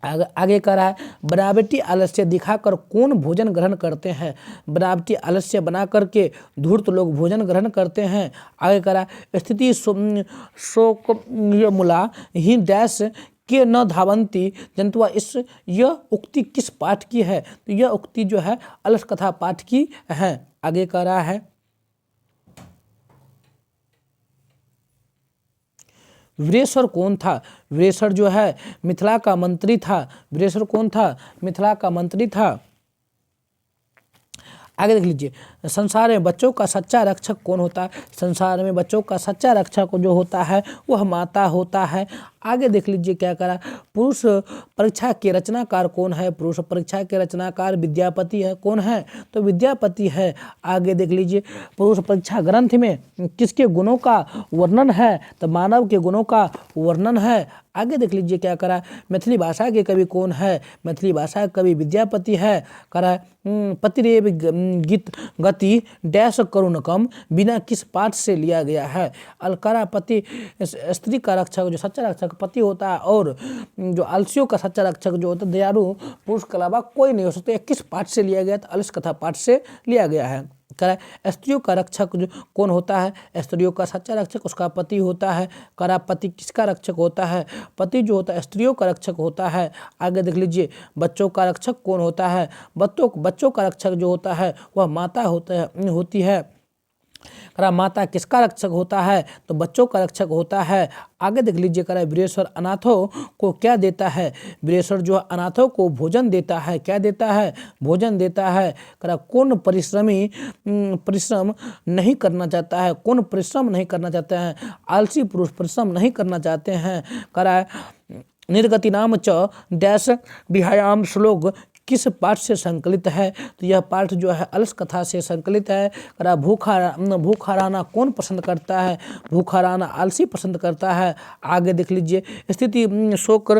आगे कह रहा है बनावटी आलस्य दिखाकर कौन भोजन ग्रहण करते हैं। बनावटी आलस्य बना करके धूर्त लोग भोजन ग्रहण करते हैं। आगे कह रहा है स्थिति शोकमुला ही डैश के न धावंती जंतुआ। यह उक्ति किस पाठ की है, तो यह उक्ति जो है अलस कथा पाठ की है। आगे कह रहा है वीरेश्वर कौन था। वीरेश्वर जो है मिथिला का मंत्री था। वीरेश्वर कौन था, मिथिला का मंत्री था। आगे देख लीजिए, संसार में बच्चों का सच्चा रक्षक कौन होता है। संसार में बच्चों का सच्चा रक्षक जो होता है वह माता होता है। आगे देख लीजिए क्या करा, पुरुष परीक्षा के रचनाकार कौन है। पुरुष परीक्षा के रचनाकार विद्यापति है। कौन है, तो विद्यापति है। आगे देख लीजिए, पुरुष परीक्षा ग्रंथ में किसके गुणों का वर्णन है, तो मानव के गुणों का वर्णन है। आगे देख लीजिए क्या करा, मैथिली भाषा के कवि कौन है। मैथिली भाषा के कवि विद्यापति है। करा पतिरेव गीत गति डैश करुणकम बिना किस पाठ से लिया गया है। अलकारा पति स्त्री का रक्षक जो सच्चा रक्षक पति होता है, और जो आलसियों का सच्चा रक्षक जो होता है दयालु पुरुष के अलावा कोई नहीं हो सकता। किस पाठ से लिया गया, तो अलस कथा पाठ से लिया गया है। करा स्त्रियों का रक्षक जो कौन होता है, स्त्रियों का सच्चा रक्षक उसका पति होता है। करा पति किसका रक्षक होता है, पति जो होता है स्त्रियों का रक्षक होता है। आगे देख लीजिए बच्चों का रक्षक कौन होता है, बच्चों का रक्षक जो होता है वह माता होती है। करा माता किसका रक्षक होता है, तो बच्चों का रक्षक होता है। आगे देख लीजिए करा वीरेश्वर अनाथों को क्या देता है, वीरेश्वर जो अनाथों को भोजन देता है, क्या देता है, भोजन देता है। करा कौन परिश्रम नहीं करना चाहता है, कौन परिश्रम नहीं करना चाहते हैं, आलसी पुरुष परिश्रम नहीं करना चाहते हैं। करा निर्गति नाम च डैश विहायाम श्लोक किस पाठ से संकलित है, तो यह पाठ जो है अलस कथा से संकलित है। करा भूखा रहना कौन पसंद करता है, भूखा रहना आलसी पसंद करता है। आगे देख लीजिए स्थिति शोक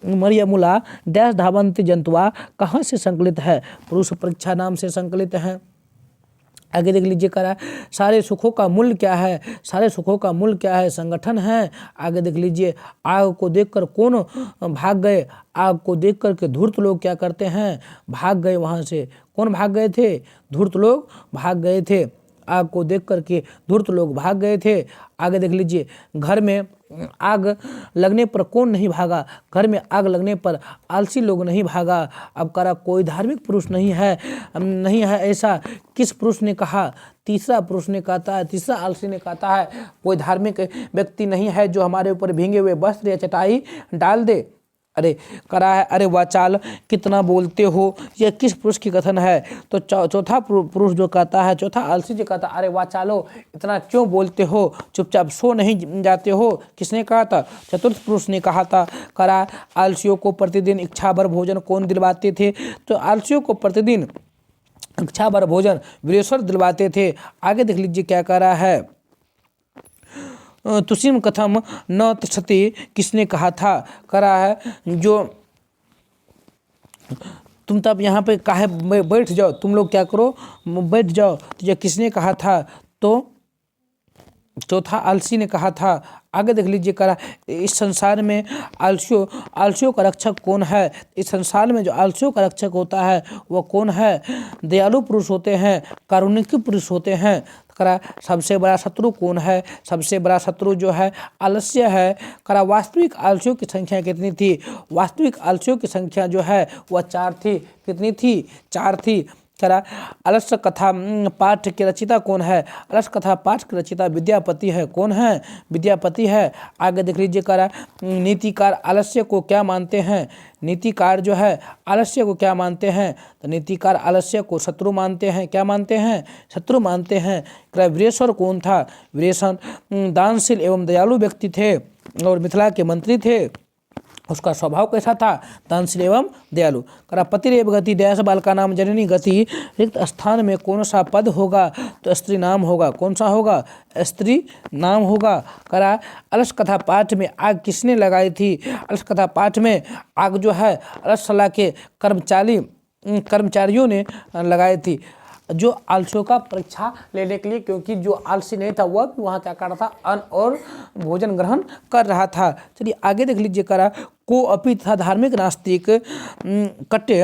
मरियमुला डैश धावंती जंतुआ कहाँ से संकलित है, पुरुष परीक्षा नाम से संकलित है। आगे देख लीजिए करा सारे सुखों का मूल क्या है, सारे सुखों का मूल क्या है, संगठन है। आगे देख लीजिए आग को देखकर कौन भाग गए, आग को देख कर के धूर्त लोग क्या करते हैं, भाग गए वहाँ से। कौन भाग गए थे, धूर्त लोग भाग गए थे। आग को देख कर के धूर्त लोग भाग गए थे। आगे देख लीजिए घर में आग लगने पर कौन नहीं भागा, घर में आग लगने पर आलसी लोग नहीं भागा। अब करा कोई धार्मिक पुरुष नहीं है ऐसा किस पुरुष ने कहा, तीसरा पुरुष ने कहता है, तीसरा आलसी ने कहता है कोई धार्मिक व्यक्ति नहीं है जो हमारे ऊपर भींगे हुए वस्त्र या चटाई डाल दे। अरे करा है अरे वाचाल कितना बोलते हो, यह किस पुरुष की कथन है, तो चौथा पुरुष जो कहता है, चौथा आलसी जो कहता है अरे वाचालो इतना क्यों बोलते हो, चुपचाप सो नहीं जाते हो, किसने कहा था, चतुर्थ पुरुष ने कहा था। करा आलसियों को प्रतिदिन इच्छा भर भोजन कौन दिलवाते थे, तो आलसियों को प्रतिदिन इच्छा भर भोजन वीरेश्वर दिलवाते थे। आगे देख लीजिए क्या कह रहा है, तुसीम कथम न तिष्ठति किसने कहा था। करा है जो तुम तब यहाँ पे काहे बैठ जाओ, तुम लोग क्या करो बैठ जाओ, तो यह किसने कहा था, तो चौथा आलसी ने कहा था। आगे देख लीजिए करा इस संसार में आलसियों का रक्षक कौन है, इस संसार में जो आलसियों का रक्षक होता है वह कौन है, दयालु पुरुष होते हैं, कारुणिक पुरुष होते हैं। करा सबसे बड़ा शत्रु कौन है, सबसे बड़ा शत्रु जो है आलस्य है। करा वास्तविक आलसियों की संख्या कितनी थी, वास्तविक आलसियों की संख्या जो है वह 4 थी। कितनी थी, 4 थी। करा अलस कथा पाठ के रचिता कौन है, अलस कथा पाठ के रचिता विद्यापति है। कौन है, विद्यापति है। आगे देख लीजिए करा नीतिकार आलस्य को क्या मानते हैं, नीतिकार जो है आलस्य को क्या मानते हैं, तो नीतिकार आलस्य को शत्रु मानते हैं। क्या मानते हैं, शत्रु मानते हैं। करा वीरेश्वर कौन था, वीरेश्वर दानशील एवं दयालु व्यक्ति थे और मिथिला के मंत्री थे। उसका स्वभाव कैसा था, दानशील एवं दयालु। करा पतिरेव गति डैश बालका नाम जननी गति, रिक्त स्थान में कौन सा पद होगा, तो स्त्री नाम होगा। कौन सा होगा, स्त्री नाम होगा। करा अलस कथा पाठ में आग किसने लगाई थी, अलस कथा पाठ में आग जो है अलसला के कर्मचारियों ने लगाई थी, जो आलसियों का परीक्षा लेने के लिए, क्योंकि जो आलसी नहीं था वह भी वहाँ क्या कर रहा था, अन्न और भोजन ग्रहण कर रहा था। चलिए आगे देख लीजिए करा को अपि तथा धार्मिक नास्तिक कट्टे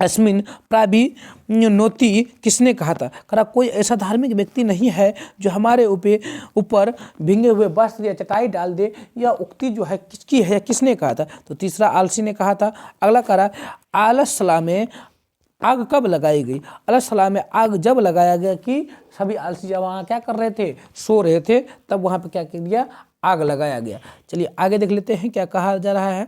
अस्मिन प्राविनोति किसने कहा था। करा कोई ऐसा धार्मिक व्यक्ति नहीं है जो हमारे ऊपर भींगे हुए वस्त्र या चटाई डाल दे, यह उक्ति जो है किसकी है, किसने कहा था, तो तीसरा आलसी ने कहा था। अगला करा आलसला में आग कब लगाई गई, अलसला में आग जब लगाया गया कि सभी आलसी जब वहाँ क्या कर रहे थे, सो रहे थे, तब वहाँ पे क्या किया गया, आग लगाया गया। चलिए आगे देख लेते हैं क्या कहा जा रहा है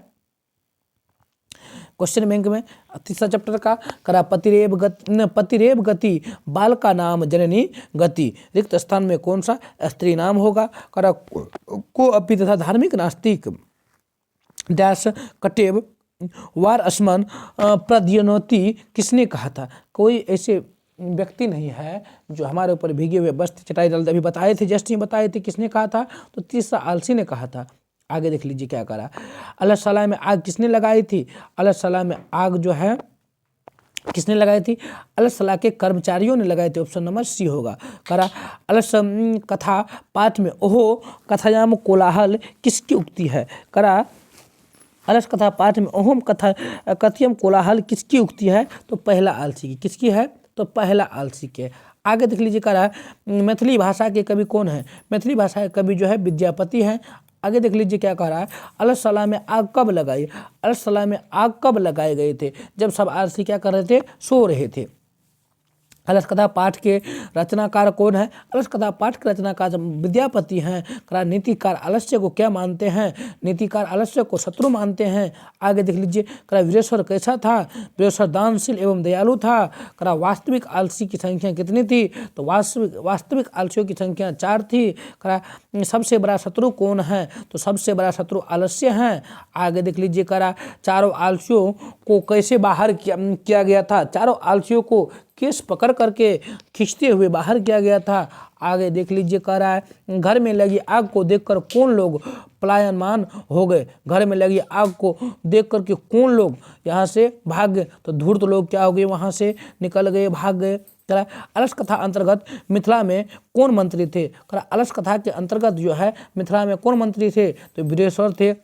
क्वेश्चन बैंक में, तीसरा चैप्टर का। करा पतिरेव गति बाल का नाम जननी गति, रिक्त स्थान में कौन सा स्त्री नाम होगा। करा को अपि तथा धार्मिक नास्तिक डैश कटेव वार अस्मन प्रद्यनोति किसने कहा था। कोई ऐसे व्यक्ति नहीं है जो हमारे ऊपर भीगे हुए वस्त्र चटाई डाल दे, अभी बताए थे, जस्ट ही बताए थे, किसने कहा था, तो तीसरा आलसी ने कहा था। आगे देख लीजिए क्या करा, अलसला में आग किसने लगाई थी, अलसला में आग जो है किसने लगाई थी, अलसला के कर्मचारियों ने लगाए थे। ऑप्शन नंबर सी होगा। करा अलस कथा पाठ में ओहो कथायाम कोलाहल किसकी उक्ति है। करा अलस कथा पाठ में ओहम कथयम कोलाहल किसकी उक्ति है, तो पहला आलसी की। किसकी है, तो तो पहला आलसी के। आगे देख लीजिए कह रहा है मैथिली भाषा के कवि कौन है? मैथिली भाषा के कवि जो है विद्यापति हैं। आगे देख लीजिए क्या कह रहा है, अलसला में आग कब लगाई? अलसला में आग कब लगाए गए थे? जब सब आलसी क्या कर रहे थे? सो रहे थे। अलस कथा पाठ के रचनाकार कौन है? अलस कथा पाठ के रचनाकार विद्यापति हैं। करा नीतिकार आलस्य को क्या मानते हैं? नीतिकार आलस्य को शत्रु मानते हैं। आगे देख लीजिए करा वीरेश्वर कैसा था? वीरेश्वर दानशील एवं दयालु था। करा वास्तविक आलसी की संख्या कितनी थी? तो वास्तविक आलसियों की संख्या 4 थी। करा सबसे बड़ा शत्रु कौन है? तो सबसे बड़ा शत्रु आलस्य है। आगे देख लीजिए करा चारों आलसियों को कैसे बाहर किया गया था? चारों आलसियों को केस पकड़ करके खींचते हुए बाहर किया गया था। आगे देख लीजिए कह रहा है घर में लगी आग को देखकर कौन लोग पलायमान हो गए? घर में लगी आग को देख कर के कौन लोग यहाँ से भाग गए? तो धूर्त लोग क्या हो गए? वहाँ से निकल गए, भाग गए। अलस कथा अंतर्गत मिथिला में कौन मंत्री थे? अलस कथा के अंतर्गत जो है मिथिला में कौन मंत्री थे? तो वीरेश्वर थे।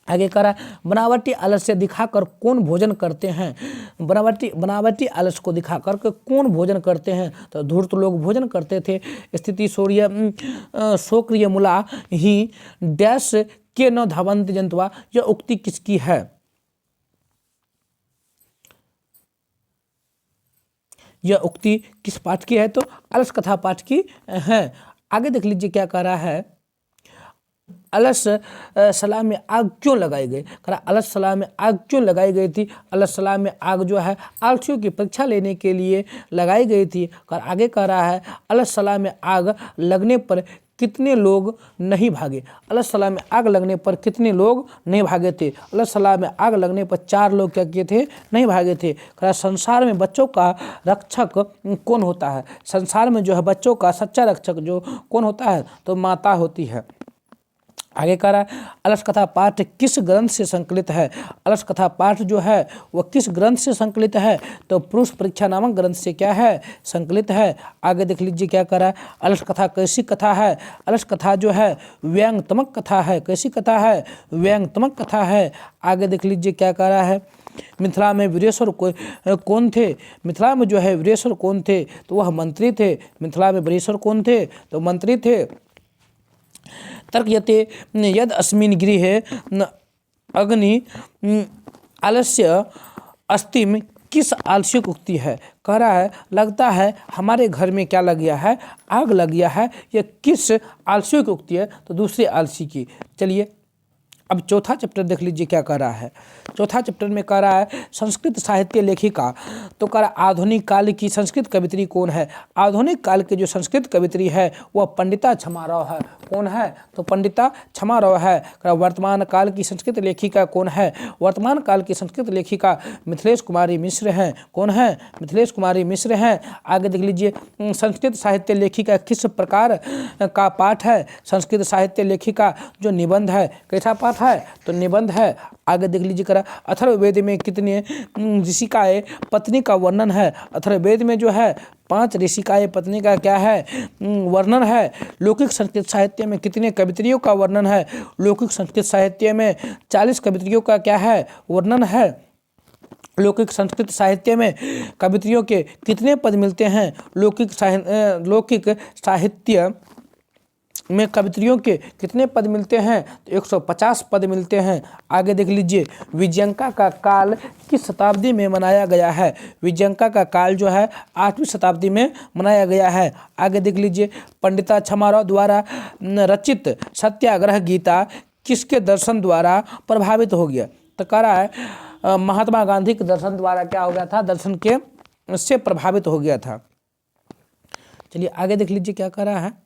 आगे करा बनावटी आलस्य दिखाकर कौन भोजन करते हैं? बनावटी आलस को दिखाकर के कौन भोजन करते हैं? तो धूर्त लोग भोजन करते थे। स्थिति शोक्रिय मूला ही डैश के न धावंत जंतवा, यह उक्ति किसकी है? यह उक्ति किस पाठ की है? तो अलस कथा पाठ की है। आगे देख लीजिए क्या कह रहा है, अलस सला में आग क्यों लगाई गई? अलस सला में आग क्यों लगाई गई थी? अलस सला में आग जो है आलसियों की परीक्षा लेने के लिए लगाई गई थी। आगे कह रहा है अलस सला में आग लगने पर कितने लोग नहीं भागे? अलस सला में आग लगने पर कितने लोग नहीं भागे थे? अलस सला में आग लगने पर 4 लोग क्या किए थे? नहीं भागे थे। संसार में बच्चों का रक्षक कौन होता है? संसार में जो है बच्चों का सच्चा रक्षक जो कौन होता है? तो माता होती है। आगे कह रहा है अलस कथा पाठ किस ग्रंथ से संकलित है? अलस कथा पाठ जो है वह किस ग्रंथ से संकलित है? तो पुरुष परीक्षा नामक ग्रंथ से क्या है? संकलित है। आगे देख लीजिए क्या कह रहा है, अलस कथा कैसी कथा है? अलस कथा जो है व्यंग्यात्मक कथा है। कैसी कथा है? व्यंग्यात्मक कथा है। आगे देख लीजिए क्या कह रहा है, मिथिला में वीरेश्वर कौन थे? मिथिला में जो है वीरेश्वर कौन थे? तो वह मंत्री थे। मिथिला में वीरेश्वर कौन थे? तो मंत्री थे। तर्कयते यद अस्मिन् गृहे अग्नि आलस्य अस्तिम, किस आलस्य की उक्ति है? कह रहा है लगता है हमारे घर में क्या लग गया है? आग लग गया है। यह किस आलस्य की उक्ति है? तो दूसरे आलसी की। चलिए अब चौथा चैप्टर देख लीजिए क्या कह रहा है। चौथा चैप्टर में कह रहा है संस्कृत साहित्य लेखिका। तो कह रहा आधुनिक काल की संस्कृत कवित्री कौन है? आधुनिक काल की जो संस्कृत कवित्री है वह पंडिता छमाराव है। कौन है? तो पंडिता छमाराव है। वर्तमान काल की संस्कृत लेखिका कौन है? वर्तमान काल की संस्कृत लेखिका मिथिलेश कुमारी मिश्र हैं। कौन है? मिथिलेश कुमारी मिश्र हैं। आगे देख लीजिए संस्कृत साहित्य लेखिका किस प्रकार का पाठ है? संस्कृत साहित्य लेखिका जो निबंध है, कैसा पाठ है? तो निबंध है। आगे देख लीजिए करा अथर्ववेद में कितने ऋषिकाए पत्नी का वर्णन है? अथर्ववेद में जो है 5 ऋषिकाए पत्नी का क्या है? वर्णन है। लौकिक संस्कृत साहित्य में कितने कवित्रियों का वर्णन है? लौकिक संस्कृत साहित्य में 40 कवित्रियों का क्या है? वर्णन है। लौकिक संस्कृत साहित्य में कवित्रियों के कितने पद मिलते हैं? लौकिक साहित्य में कवित्रियों के कितने पद मिलते हैं? तो 150 पद मिलते हैं। आगे देख लीजिए विजयंका का काल किस शताब्दी में मनाया गया है? विजयंका का काल जो है 8वीं शताब्दी में मनाया गया है। आगे देख लीजिए पंडिता छमाराव द्वारा रचित सत्याग्रह गीता किसके दर्शन द्वारा प्रभावित हो गया? तो कह रहा है महात्मा गांधी के दर्शन द्वारा क्या हो गया था? दर्शन के से प्रभावित हो गया था। चलिए आगे देख लीजिए क्या कह रहा है।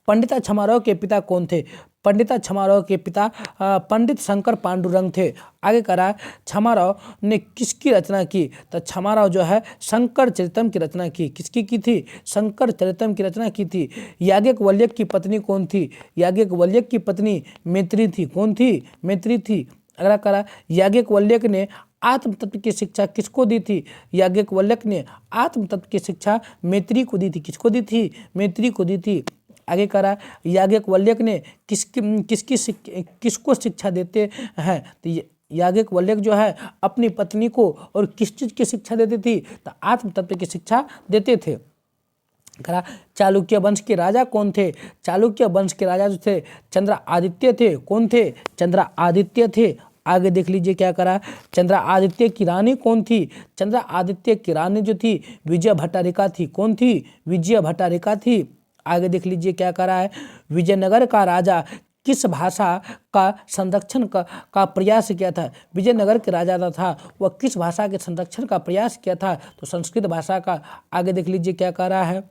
पंडिता छमाराव के पिता कौन थे? पंडिता छमाराव के पिता पंडित शंकर पांडुरंग थे। आगे करा छमाराव ने किसकी रचना की? तो छमाराव जो है शंकर चरितम की रचना की। किसकी की थी? शंकर चरितम की रचना की थी। याज्ञवल्क्य की पत्नी कौन थी? याज्ञवल्क्य की पत्नी मैत्री थी। कौन थी? मैत्री थी। अगला करा याज्ञवल्क्य ने आत्म तत्व की शिक्षा किसको दी थी? याज्ञवल्क्य ने आत्म तत्व की शिक्षा मैत्री को दी थी। किसको दी थी? मैत्री को दी थी। आगे करा याज्ञवल्क्य ने किसको शिक्षा देते हैं? तो याज्ञवल्क्य जो है अपनी पत्नी को और किस चीज की शिक्षा देती थी, तो आत्म तत्व की शिक्षा देते थे। करा चालुक्य वंश के राजा कौन थे? चालुक्य वंश के राजा जो थे चंद्र आदित्य थे। कौन थे? चंद्र आदित्य थे। आगे देख लीजिए क्या करा, चंद्र आदित्य की रानी कौन थी? चंद्र आदित्य की रानी जो थी विजय भट्टारिका थी। कौन थी? विजय भट्टारिका थी। आगे देख लीजिए क्या करा है, विजयनगर का राजा किस भाषा का संरक्षण का प्रयास किया था? विजयनगर के राजा था वह किस भाषा के संरक्षण का प्रयास किया था? तो संस्कृत भाषा का। आगे देख लीजिए क्या कर रहा है,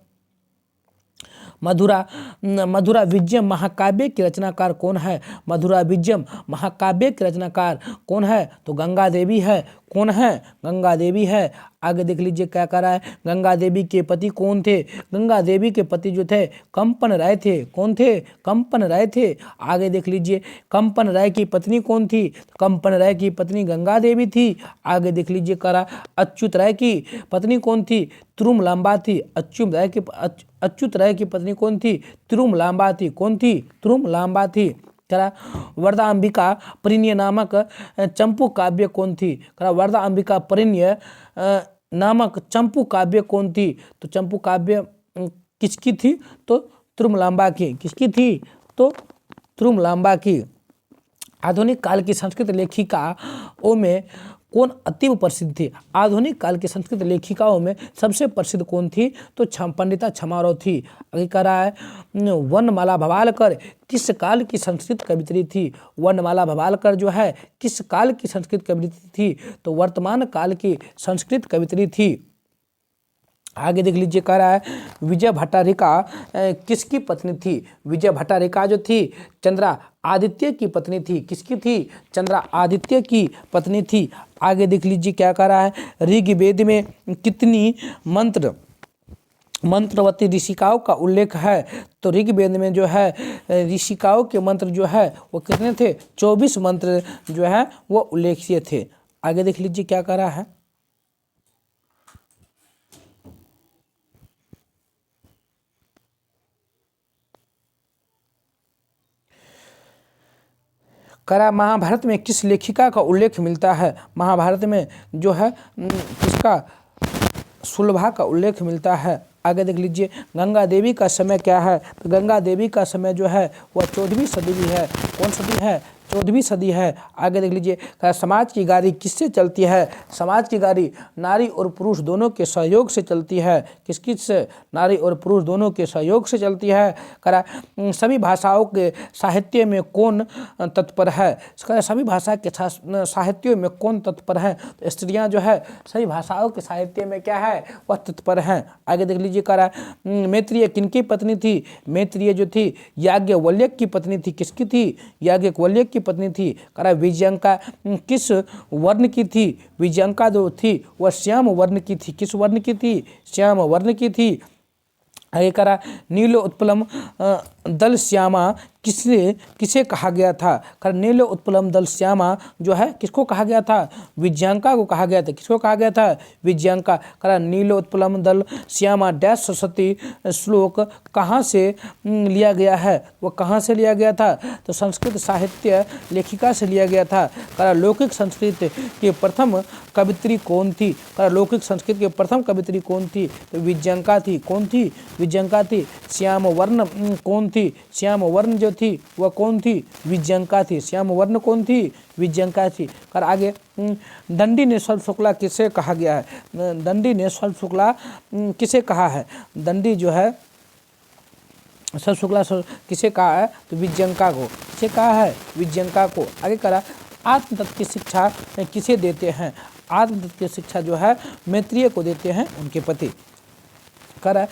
मधुरा विजयम महाकाव्य की रचनाकार कौन है? मधुरा विजयम महाकाव्य की रचनाकार कौन है? तो गंगा देवी है। कौन है? गंगा देवी है। आगे देख लीजिए क्या कर रहा है, गंगा देवी के पति कौन थे? गंगा देवी के पति जो थे कंपन राय थे। कौन थे? कंपन राय थे। आगे देख लीजिए कंपन राय की पत्नी कौन थी? कंपन राय की पत्नी गंगा देवी थी। आगे देख लीजिए करा, अच्युत राय की पत्नी कौन थी? तिरुमलांबा थी। अच्युत राय की पत्नी कौन थी? तिरुमलांबा थी। कौन थी? तिरुमलांबा थी। करा वरदाम्बिका परिण्य नामक चंपू काव्य कौन थी? करा वरदाम्बिका परिण्य नामक चंपू काव्य कौन थी? तो चंपू काव्य किसकी थी? तो तिरुमलांबा की। किसकी थी? तो तिरुमलांबा की। आधुनिक काल की संस्कृत लेखिकाओं में कौन अतीव प्रसिद्ध थी? आधुनिक काल की संस्कृत लेखिकाओं में सबसे प्रसिद्ध कौन थी? तो पंडिता छमारो थी। आगे कह रहा है वर्णमाला भवालकर किस काल की संस्कृत कवित्री थी? वर्णमाला भवालकर जो है किस काल की संस्कृत कवित्री थी? तो वर्तमान काल की संस्कृत कवित्री थी। आगे देख लीजिए कह रहा है विजय भट्टारिका किसकी पत्नी थी? विजय भट्टारिका जो थी चंद्र आदित्य की पत्नी थी। किसकी थी? चंद्र आदित्य की पत्नी थी। आगे देख लीजिए क्या कह रहा है, ऋग्वेद में कितनी मंत्रवती ऋषिकाओं का उल्लेख है? तो ऋग्वेद में जो है ऋषिकाओं के मंत्र जो है वो कितने थे? 24 मंत्र जो है वो उल्लेखीय थे। आगे देख लीजिए क्या कह रहा है, करा महाभारत में किस लेखिका का उल्लेख मिलता है? महाभारत में जो है किसका? सुलभा का उल्लेख मिलता है। आगे देख लीजिए गंगा देवी का समय क्या है? तो गंगा देवी का समय जो है वह 14वीं सदी भी है। कौन सदी है? 14वीं सदी है। आगे देख लीजिए समाज की गाड़ी किससे चलती है? समाज की गाड़ी नारी और पुरुष दोनों के सहयोग से चलती है। किस से? नारी और पुरुष दोनों के सहयोग से चलती है। करा सभी भाषाओं के साहित्य में कौन तत्पर है? सभी भाषा के साहित्यों में कौन तत्पर है? तो स्त्रियां जो है सभी भाषाओं के साहित्य में क्या है? वह तत्पर हैं। आगे देख लीजिए करा मैत्रेय किनकी पत्नी थी? मैत्रेय जो थी याज्ञवल्क्य की पत्नी थी। किसकी थी? याज्ञवल्क्य की पत्नी थी। करा विजयंका किस वर्ण की थी? विजयंका जो थी वह श्याम वर्ण की थी। किस वर्ण की थी? श्याम वर्ण की थी। आगे करा नीलो उत्पलम दल श्यामा किसे कहा गया था? कर नीलो उत्पलम दल श्यामा जो है किसको कहा गया था? विजयंका को कहा गया था। किसको कहा गया था? विजयंका। करा नीलो उत्पलम दल श्यामा डैश सरस्वती श्लोक कहाँ से लिया गया है? वो कहाँ से लिया गया था? तो संस्कृत साहित्य लेखिका से लिया गया था। करा लौकिक संस्कृत की प्रथम कवित्री कौन थी? करा लौकिक संस्कृत की प्रथम कवित्री कौन थी? तो विजयंका थी। कौन थी? विजयंका थी। श्याम वर्ण कौन थी? श्याम वर्ण जो थी वह कौन थी? विजयंका थी। श्याम वर्ण कौन थी? विजयंका थी। कर आगे दंडी निश्चल शुक्ला किसे कहा गया है? दंडी निश्चल शुक्ला किसे कहा है? दंडी जो है सब शुक्ला किसे कहा है? तो विजयंका को। किसे कहा है? विजयंका को। आगे करा आत्मतत्व की शिक्षा किसे देते हैं? आत्मतत्व की शिक्षा जो है मैत्रेय को देते हैं उनके पति। कर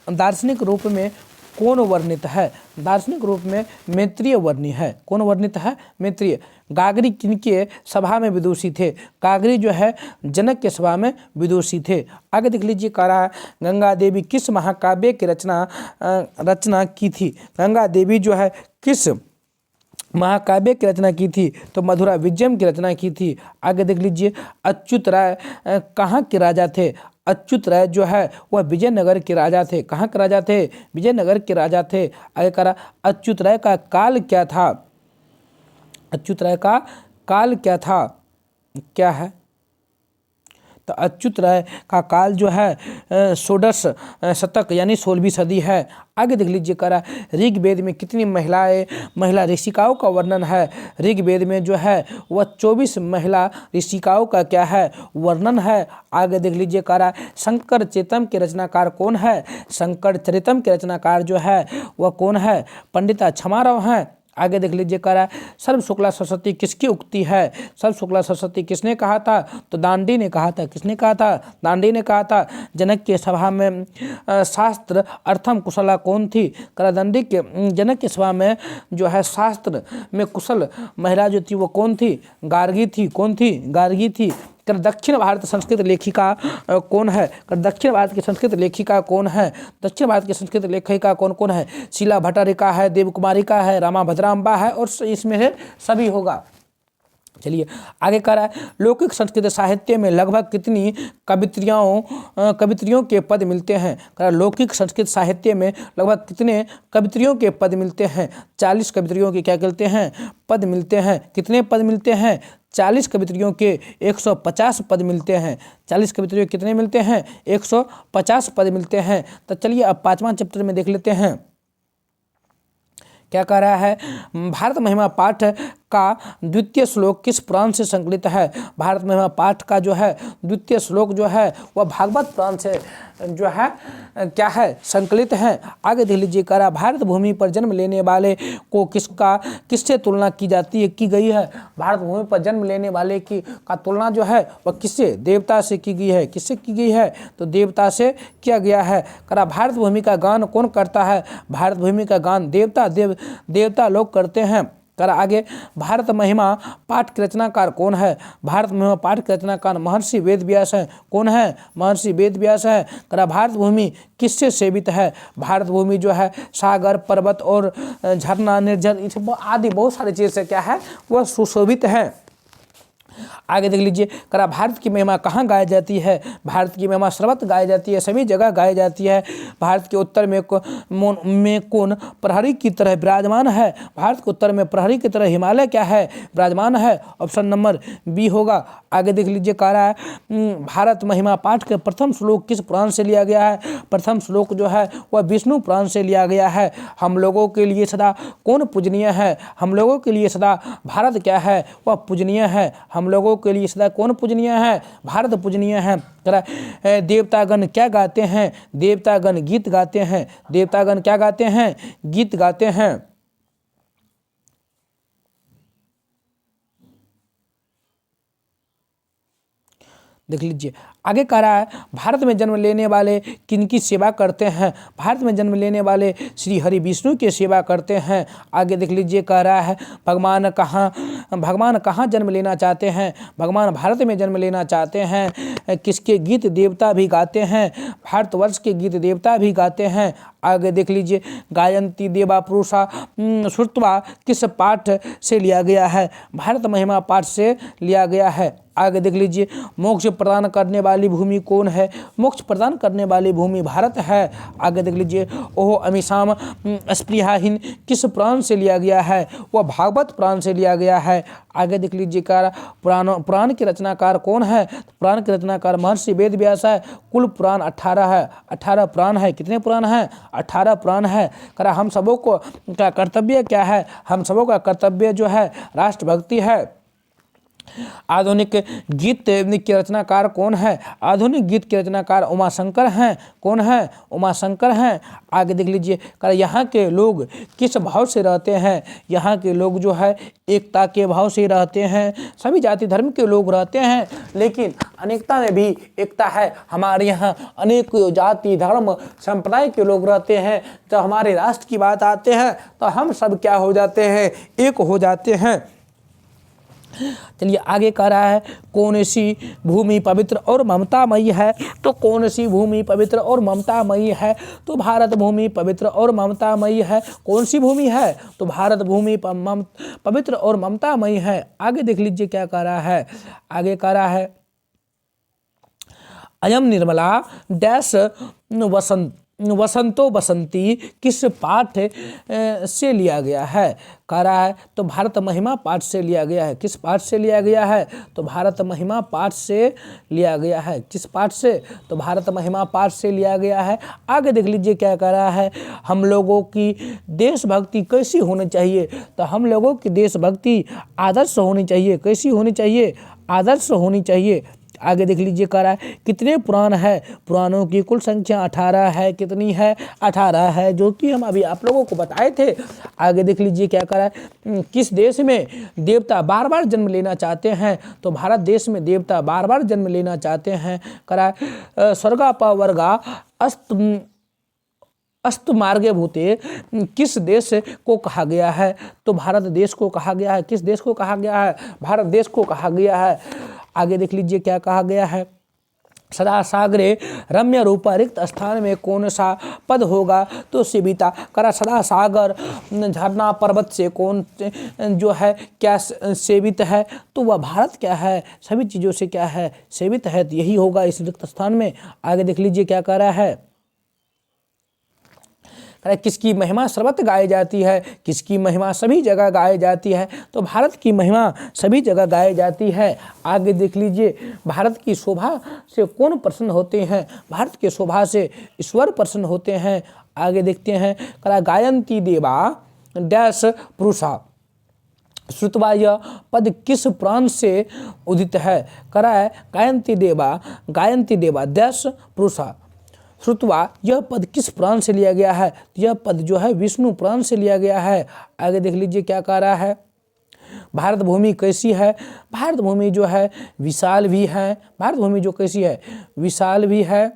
दार्शनिक रूप में कौन वर्णित है? दार्शनिक रूप में मैत्रेय वर्णी है। कौन वर्णित है? मैत्रेय। गागरी किनके सभा में विदुषी थे? गागरी जो है जनक के सभा में विदुषी थे। आगे देख लीजिए कह रहा है गंगा देवी किस महाकाव्य की रचना की थी? गंगा देवी जो है किस महाकाव्य की रचना की थी? तो मधुरा विजयम की रचना की थी। आगे देख लीजिए अच्युत राय कहाँ के राजा थे? अच्युत राय जो है वह विजयनगर के राजा थे। कहाँ के राजा थे? विजयनगर के राजा थे। आगे करा अच्युत राय का काल क्या था? अच्युत राय का काल क्या था, क्या है? तो अच्युत राय का काल जो है षोडश शतक यानी 16वीं सदी है। आगे देख लीजिए करा ऋग्वेद में कितनी महिला ऋषिकाओं का वर्णन है। ऋग्वेद में जो है वह 24 महिला ऋषिकाओं का क्या है, वर्णन है। आगे देख लीजिए करा शंकर चेतम के रचनाकार कौन है, शंकर चरितम के रचनाकार जो है वह कौन है, पंडिता छमाराव हैं। आगे देख लीजिए कह रहा है सर्व शुक्ला सरस्वती किसकी उक्ति है, सर्व शुक्ला सरस्वती किसने कहा था, तो दांडी ने कहा था। किसने कहा था, दांडी ने कहा था। जनक के सभा में शास्त्र अर्थम कुशला कौन थी, करा दांडी के जनक के सभा में जो है शास्त्र में कुशल महिला जो थी वो कौन थी, गार्गी थी। कौन थी, गार्गी थी। कर दक्षिण भारत संस्कृत लेखिका कौन है, कर दक्षिण भारत की संस्कृत लेखिका कौन है, दक्षिण भारत की संस्कृत लेखिका कौन कौन है, शीला भट्टारिका है, देवकुमारिका है, रामा भद्राम्बा है और इसमें से सभी होगा। चलिए आगे कह रहा है लौकिक संस्कृत साहित्य में लगभग कितनी कवित्रियों के पद मिलते हैं। कह रहा लौकिक संस्कृत साहित्य में लगभग कितने कवित्रियों के पद मिलते हैं, 40 कवित्रियों के क्या कहते हैं, पद मिलते हैं। कितने पद मिलते हैं, 40 कवित्रियों के 150 पद मिलते हैं। 40 कवित्रियों कितने मिलते हैं, 150 पद मिलते हैं। तो चलिए अब 5वां चैप्टर में देख लेते हैं क्या कह रहा है। भारत महिमा पाठ का द्वितीय श्लोक किस पुराण से संकलित है। भारत महिमा पाठ का जो है द्वितीय श्लोक जो है वह भागवत पुराण से जो है क्या है, संकलित है। आगे देख लीजिए कह रहा भारत भूमि पर जन्म लेने वाले को किससे तुलना की जाती है, की गई है। भारत भूमि पर जन्म लेने वाले की का तुलना जो है वह किससे, देवता से की गई है। किससे की गई है, तो देवता से किया गया है। कह रहा भारत भूमि का गान कौन करता है, भारत भूमि का गान देवता लोग करते हैं। कर आगे भारत महिमा पाठ के रचनाकार कौन है, भारत महिमा पाठ के रचनाकार महर्षि वेद व्यास हैं। कौन है, महर्षि वेद व्यास है। करा भारत भूमि किससे सेवित है, भारत भूमि जो है सागर पर्वत और झरना निर्जर आदि बहुत सारी चीज़ से क्या है वह सुशोभित है। आगे देख लीजिए करा भारत की महिमा कहाँ गाई जाती है, भारत की महिमा सर्वत्र गाई जाती है, सभी जगह गाई जाती है। भारत के उत्तर में कौन प्रहरी की तरह विराजमान है, भारत के उत्तर में प्रहरी की तरह हिमालय क्या है, विराजमान है। ऑप्शन नंबर बी होगा। आगे देख लीजिए कह रहा है भारत महिमा पाठ के प्रथम श्लोक किस पुराण से लिया गया है, प्रथम श्लोक जो है वह विष्णु पुराण से लिया गया है। हम लोगों के लिए सदा कौन पूजनीय है, हम लोगों के लिए सदा भारत क्या है वह पूजनीय है। हम लोगों के लिए सदा कौन पूजनीय है, भारत पूजनीय है। देवतागण क्या गाते हैं, देवतागण गीत गाते हैं। देवतागण क्या गाते हैं, गीत गाते हैं। देख लीजिए आगे कह रहा है भारत में जन्म लेने वाले किनकी सेवा करते हैं, भारत में जन्म लेने वाले श्री हरि विष्णु की सेवा करते हैं। आगे देख लीजिए कह रहा है भगवान कहाँ जन्म लेना चाहते हैं, भगवान भारत में जन्म लेना चाहते हैं। किसके गीत देवता भी गाते हैं, भारतवर्ष के गीत देवता भी गाते हैं। आगे देख लीजिए गायंती देवा पुरुषा श्रुत्वा किस पाठ से लिया गया है, भारत महिमा पाठ से लिया गया है। आगे देख लीजिए मोक्ष प्रदान करने वाली भूमि कौन है, मोक्ष प्रदान करने वाली भूमि भारत है। आगे देख लीजिए ओह अमीशाम स्पृहाहीन किस पुराण से लिया गया है, वह भागवत पुराण से लिया गया है। आगे देख लीजिए पुराण के रचनाकार कौन है, पुराण के रचनाकार महर्षि वेद व्यास है। कुल पुराण 18 है, 18 पुराण है। कितने पुराण हैं, 18 पुराण है। करा हम सबों को का कर्तव्य क्या है, हम सबों का कर्तव्य जो है राष्ट्रभक्ति है। आधुनिक गीत के रचनाकार कौन है, आधुनिक गीत के रचनाकार उमाशंकर हैं। कौन है, उमाशंकर हैं। आगे देख लीजिए कर यहाँ के लोग किस भाव से रहते हैं, यहाँ के लोग जो है एकता के भाव से रहते हैं। सभी जाति धर्म के लोग रहते हैं लेकिन अनेकता में भी एकता है। हमारे यहाँ अनेक जाति धर्म संप्रदाय के लोग रहते हैं। जब हमारे राष्ट्र की बात आते हैं तो हम सब क्या हो जाते हैं, एक हो जाते हैं। चलिए आगे कह रहा है कौन सी भूमि पवित्र और ममतामयी है, तो कौन सी भूमि पवित्र और ममतामयी है, तो भारत भूमि पवित्र और ममतामयी है। कौन सी भूमि है, तो भारत भूमि पवित्र और ममतामयी है। आगे देख लीजिए क्या कह रहा है, आगे कह रहा है अयम निर्मला डैश वसंतो बसंती किस पाठ से लिया गया है? कह रहा है तो भारत महिमा पाठ से लिया गया है। किस पाठ से लिया गया है? तो भारत महिमा पाठ से लिया गया है। किस पाठ से? तो भारत महिमा पाठ से लिया गया है। आगे देख लीजिए क्या कह रहा है, हम लोगों की देशभक्ति कैसी होनी चाहिए? तो हम लोगों की देशभक्ति आदर्श होनी चाहिए। कैसी होनी चाहिए? आदर्श होनी चाहिए। आगे देख लीजिए कह रहा है कितने पुराण है? पुराणों की कुल संख्या 18 है। कितनी है? 18 है, जो कि हम अभी आप लोगों को बताए थे। आगे देख लीजिए क्या कह रहा है, किस देश में देवता बार बार जन्म लेना चाहते हैं? तो भारत देश में देवता बार बार जन्म लेना चाहते हैं। कह रहा है स्वर्गापवर्गा अस्त मार्गे भूते किस देश को कहा गया है? तो भारत देश को कहा गया है। किस देश को कहा गया है? भारत देश को कहा गया है। आगे देख लीजिए क्या कहा गया है, सदा सागरे रम्य रूपा रिक्त स्थान में कौन सा पद होगा? तो सीबिता। करा सदा सागर झरना पर्वत से कौन जो है क्या सेवित है? तो वह भारत क्या है? सभी चीज़ों से क्या है? सेवित है। तो यही होगा इस रिक्त स्थान में। आगे देख लीजिए क्या कह रहा है, किसकी महिमा सर्वत्र गाई जाती है? किसकी महिमा सभी जगह गाई जाती है? तो भारत की महिमा सभी जगह गाई जाती है। आगे देख लीजिए भारत की शोभा से कौन प्रसन्न होते हैं? भारत के शोभा से ईश्वर प्रसन्न होते हैं। आगे देखते हैं, करा गायंती देवा डैश पुरुषा। श्रुतवा यह पद किस पुराण से उदित है? करा है गायंती देवा डैश पुरुषा। श्रुतवा यह पद किस पुराण से लिया गया है? यह पद जो है विष्णु पुराण से लिया गया है। आगे देख लीजिए क्या कह रहा है, भारत भूमि कैसी है? भारत भूमि जो है विशाल भी है। भारत भूमि जो कैसी है? विशाल भी है,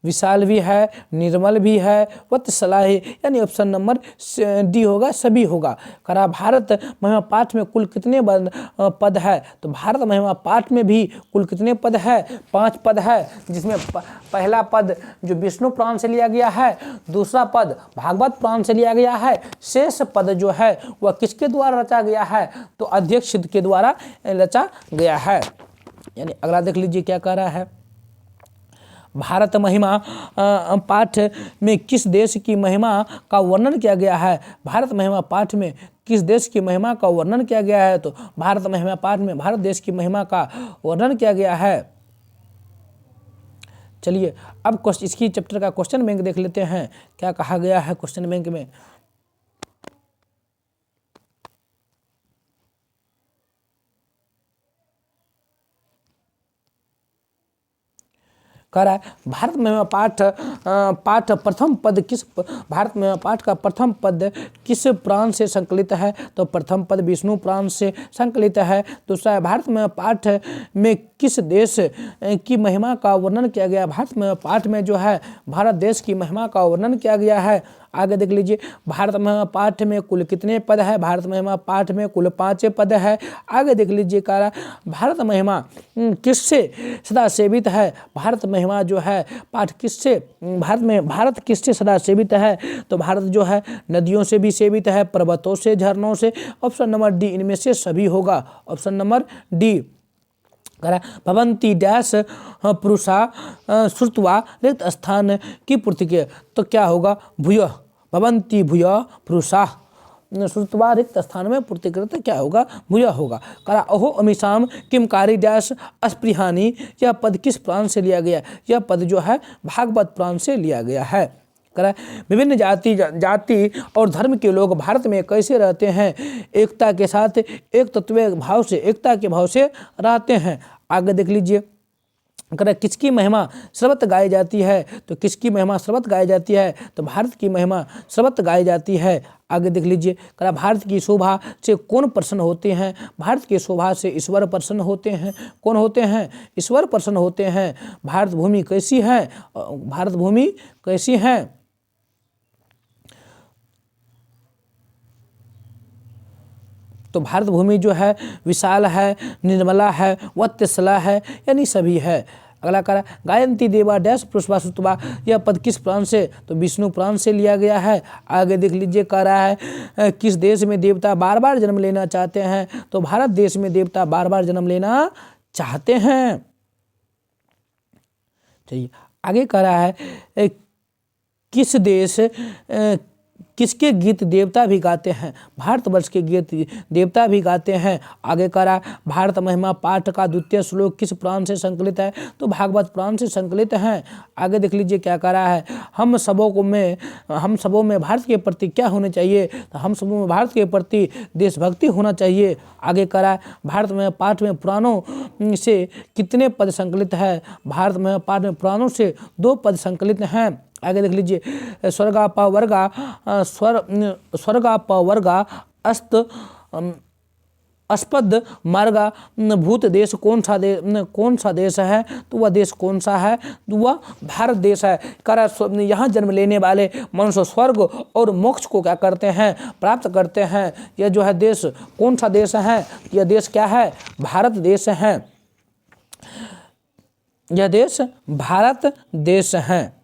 विशाल भी है, निर्मल भी है, वत्सला है। यानी ऑप्शन नंबर डी होगा, सभी होगा। करा भारत महिमा पाठ में कुल कितने पद है? तो भारत महिमा पाठ में भी कुल कितने पद है? 5 पद है, जिसमें पहला पद जो विष्णु पुराण से लिया गया है, दूसरा पद भागवत पुराण से लिया गया है, शेष पद जो है वह किसके द्वारा रचा गया है? तो अध्यक्ष के द्वारा रचा गया है। यानी अगला देख लीजिए क्या कह रहा है, भारत महिमा पाठ में किस देश की महिमा का वर्णन किया गया है? भारत महिमा पाठ में किस देश की महिमा का वर्णन किया गया है? तो भारत महिमा पाठ में भारत देश की महिमा का वर्णन किया गया है। चलिए अब इसकी चैप्टर का क्वेश्चन बैंक देख लेते हैं, क्या कहा गया है क्वेश्चन बैंक में। कह रहा है भारत महिमा पाठ प्रथम पद किस, भारत महिमा पाठ का प्रथम पद किस पुराण से संकलित है? तो प्रथम पद विष्णु पुराण से संकलित है। दूसरा है भारत महिमा पाठ में किस देश की महिमा का वर्णन किया गया? भारत महिमा पाठ में जो है भारत देश की महिमा का वर्णन किया गया है। आगे देख लीजिए भारत महिमा पाठ में कुल कितने पद है? भारत महिमा पाठ में कुल 5 पद है। आगे देख लीजिए कह रहा भारत महिमा किससे सदा सेवित है? भारत महिमा जो है पाठ किससे, भारत किससे सदा सेवित है? तो भारत जो है नदियों से भी सेवित है, पर्वतों से, झरनों से। ऑप्शन नंबर डी इनमें से सभी होगा। Option number D. भवंती डैश पुरुषा श्रुत्वा रिक्त स्थान की पूर्ति के, तो क्या होगा? भूय भवंती भूय पुरुषा श्रुत्वा रिक्त स्थान में पूर्ति करते क्या होगा? भूय होगा। करा अहो अमीशाम किमकारी डैश अस्पृहानी, यह पद किस पुराण से लिया गया? यह पद जो है भागवत पुराण से लिया गया है। करा विभिन्न जाति और धर्म के लोग भारत में कैसे रहते हैं? एकता के साथ, एक तत्व भाव से, एकता के भाव से रहते हैं। आगे देख लीजिए करा किसकी महिमा सर्वत्र गाई जाती है? तो किसकी महिमा सर्वत्र गाई जाती है? तो भारत की महिमा सर्वत्र गाई जाती है। आगे देख लीजिए करा भारत की शोभा से कौन प्रसन्न होते हैं? भारत की शोभा से ईश्वर प्रसन्न होते हैं। कौन होते हैं? ईश्वर प्रसन्न होते हैं। भारत भूमि कैसी है? भारत भूमि कैसी है? तो भारत भूमि जो है विशाल है, निर्मला है, वत्सला है, यानी सभी है। अगला करा गायंती देवा डैश पुष्पा सुतवा, यह पद किस पुराण से? तो विष्णु पुराण से लिया गया है। आगे देख लीजिए कह रहा है किस देश में देवता बार बार जन्म लेना चाहते हैं? तो भारत देश में देवता बार बार जन्म लेना चाहते हैं। चलिए आगे कह रहा है किस देश किसके गीत देवता भी गाते हैं? भारतवर्ष के गीत देवता भी गाते हैं। आगे करा भारत महिमा पाठ का द्वितीय श्लोक किस पुराण से संकलित है? तो भागवत पुराण से संकलित है। आगे देख लीजिए क्या करा है, हम सबों में भारत के प्रति क्या होने चाहिए? तो हम सबों में भारत के प्रति देशभक्ति होना चाहिए। आगे करा भारत में पाठ में पुराणों से कितने पद संकलित है? भारत में पाठ में पुराणों से 2 पद संकलित हैं। आगे देख लीजिए स्वर्गापवर्गा अस्पद मार्गा भूत देश कौन सा देश है? तो वह देश कौन सा है? तो वह भारत देश है। यहाँ जन्म लेने वाले मनुष्य स्वर्ग और मोक्ष को क्या करते हैं? प्राप्त करते हैं। यह जो है देश कौन सा देश है? यह देश क्या है? भारत देश है। यह देश भारत देश है।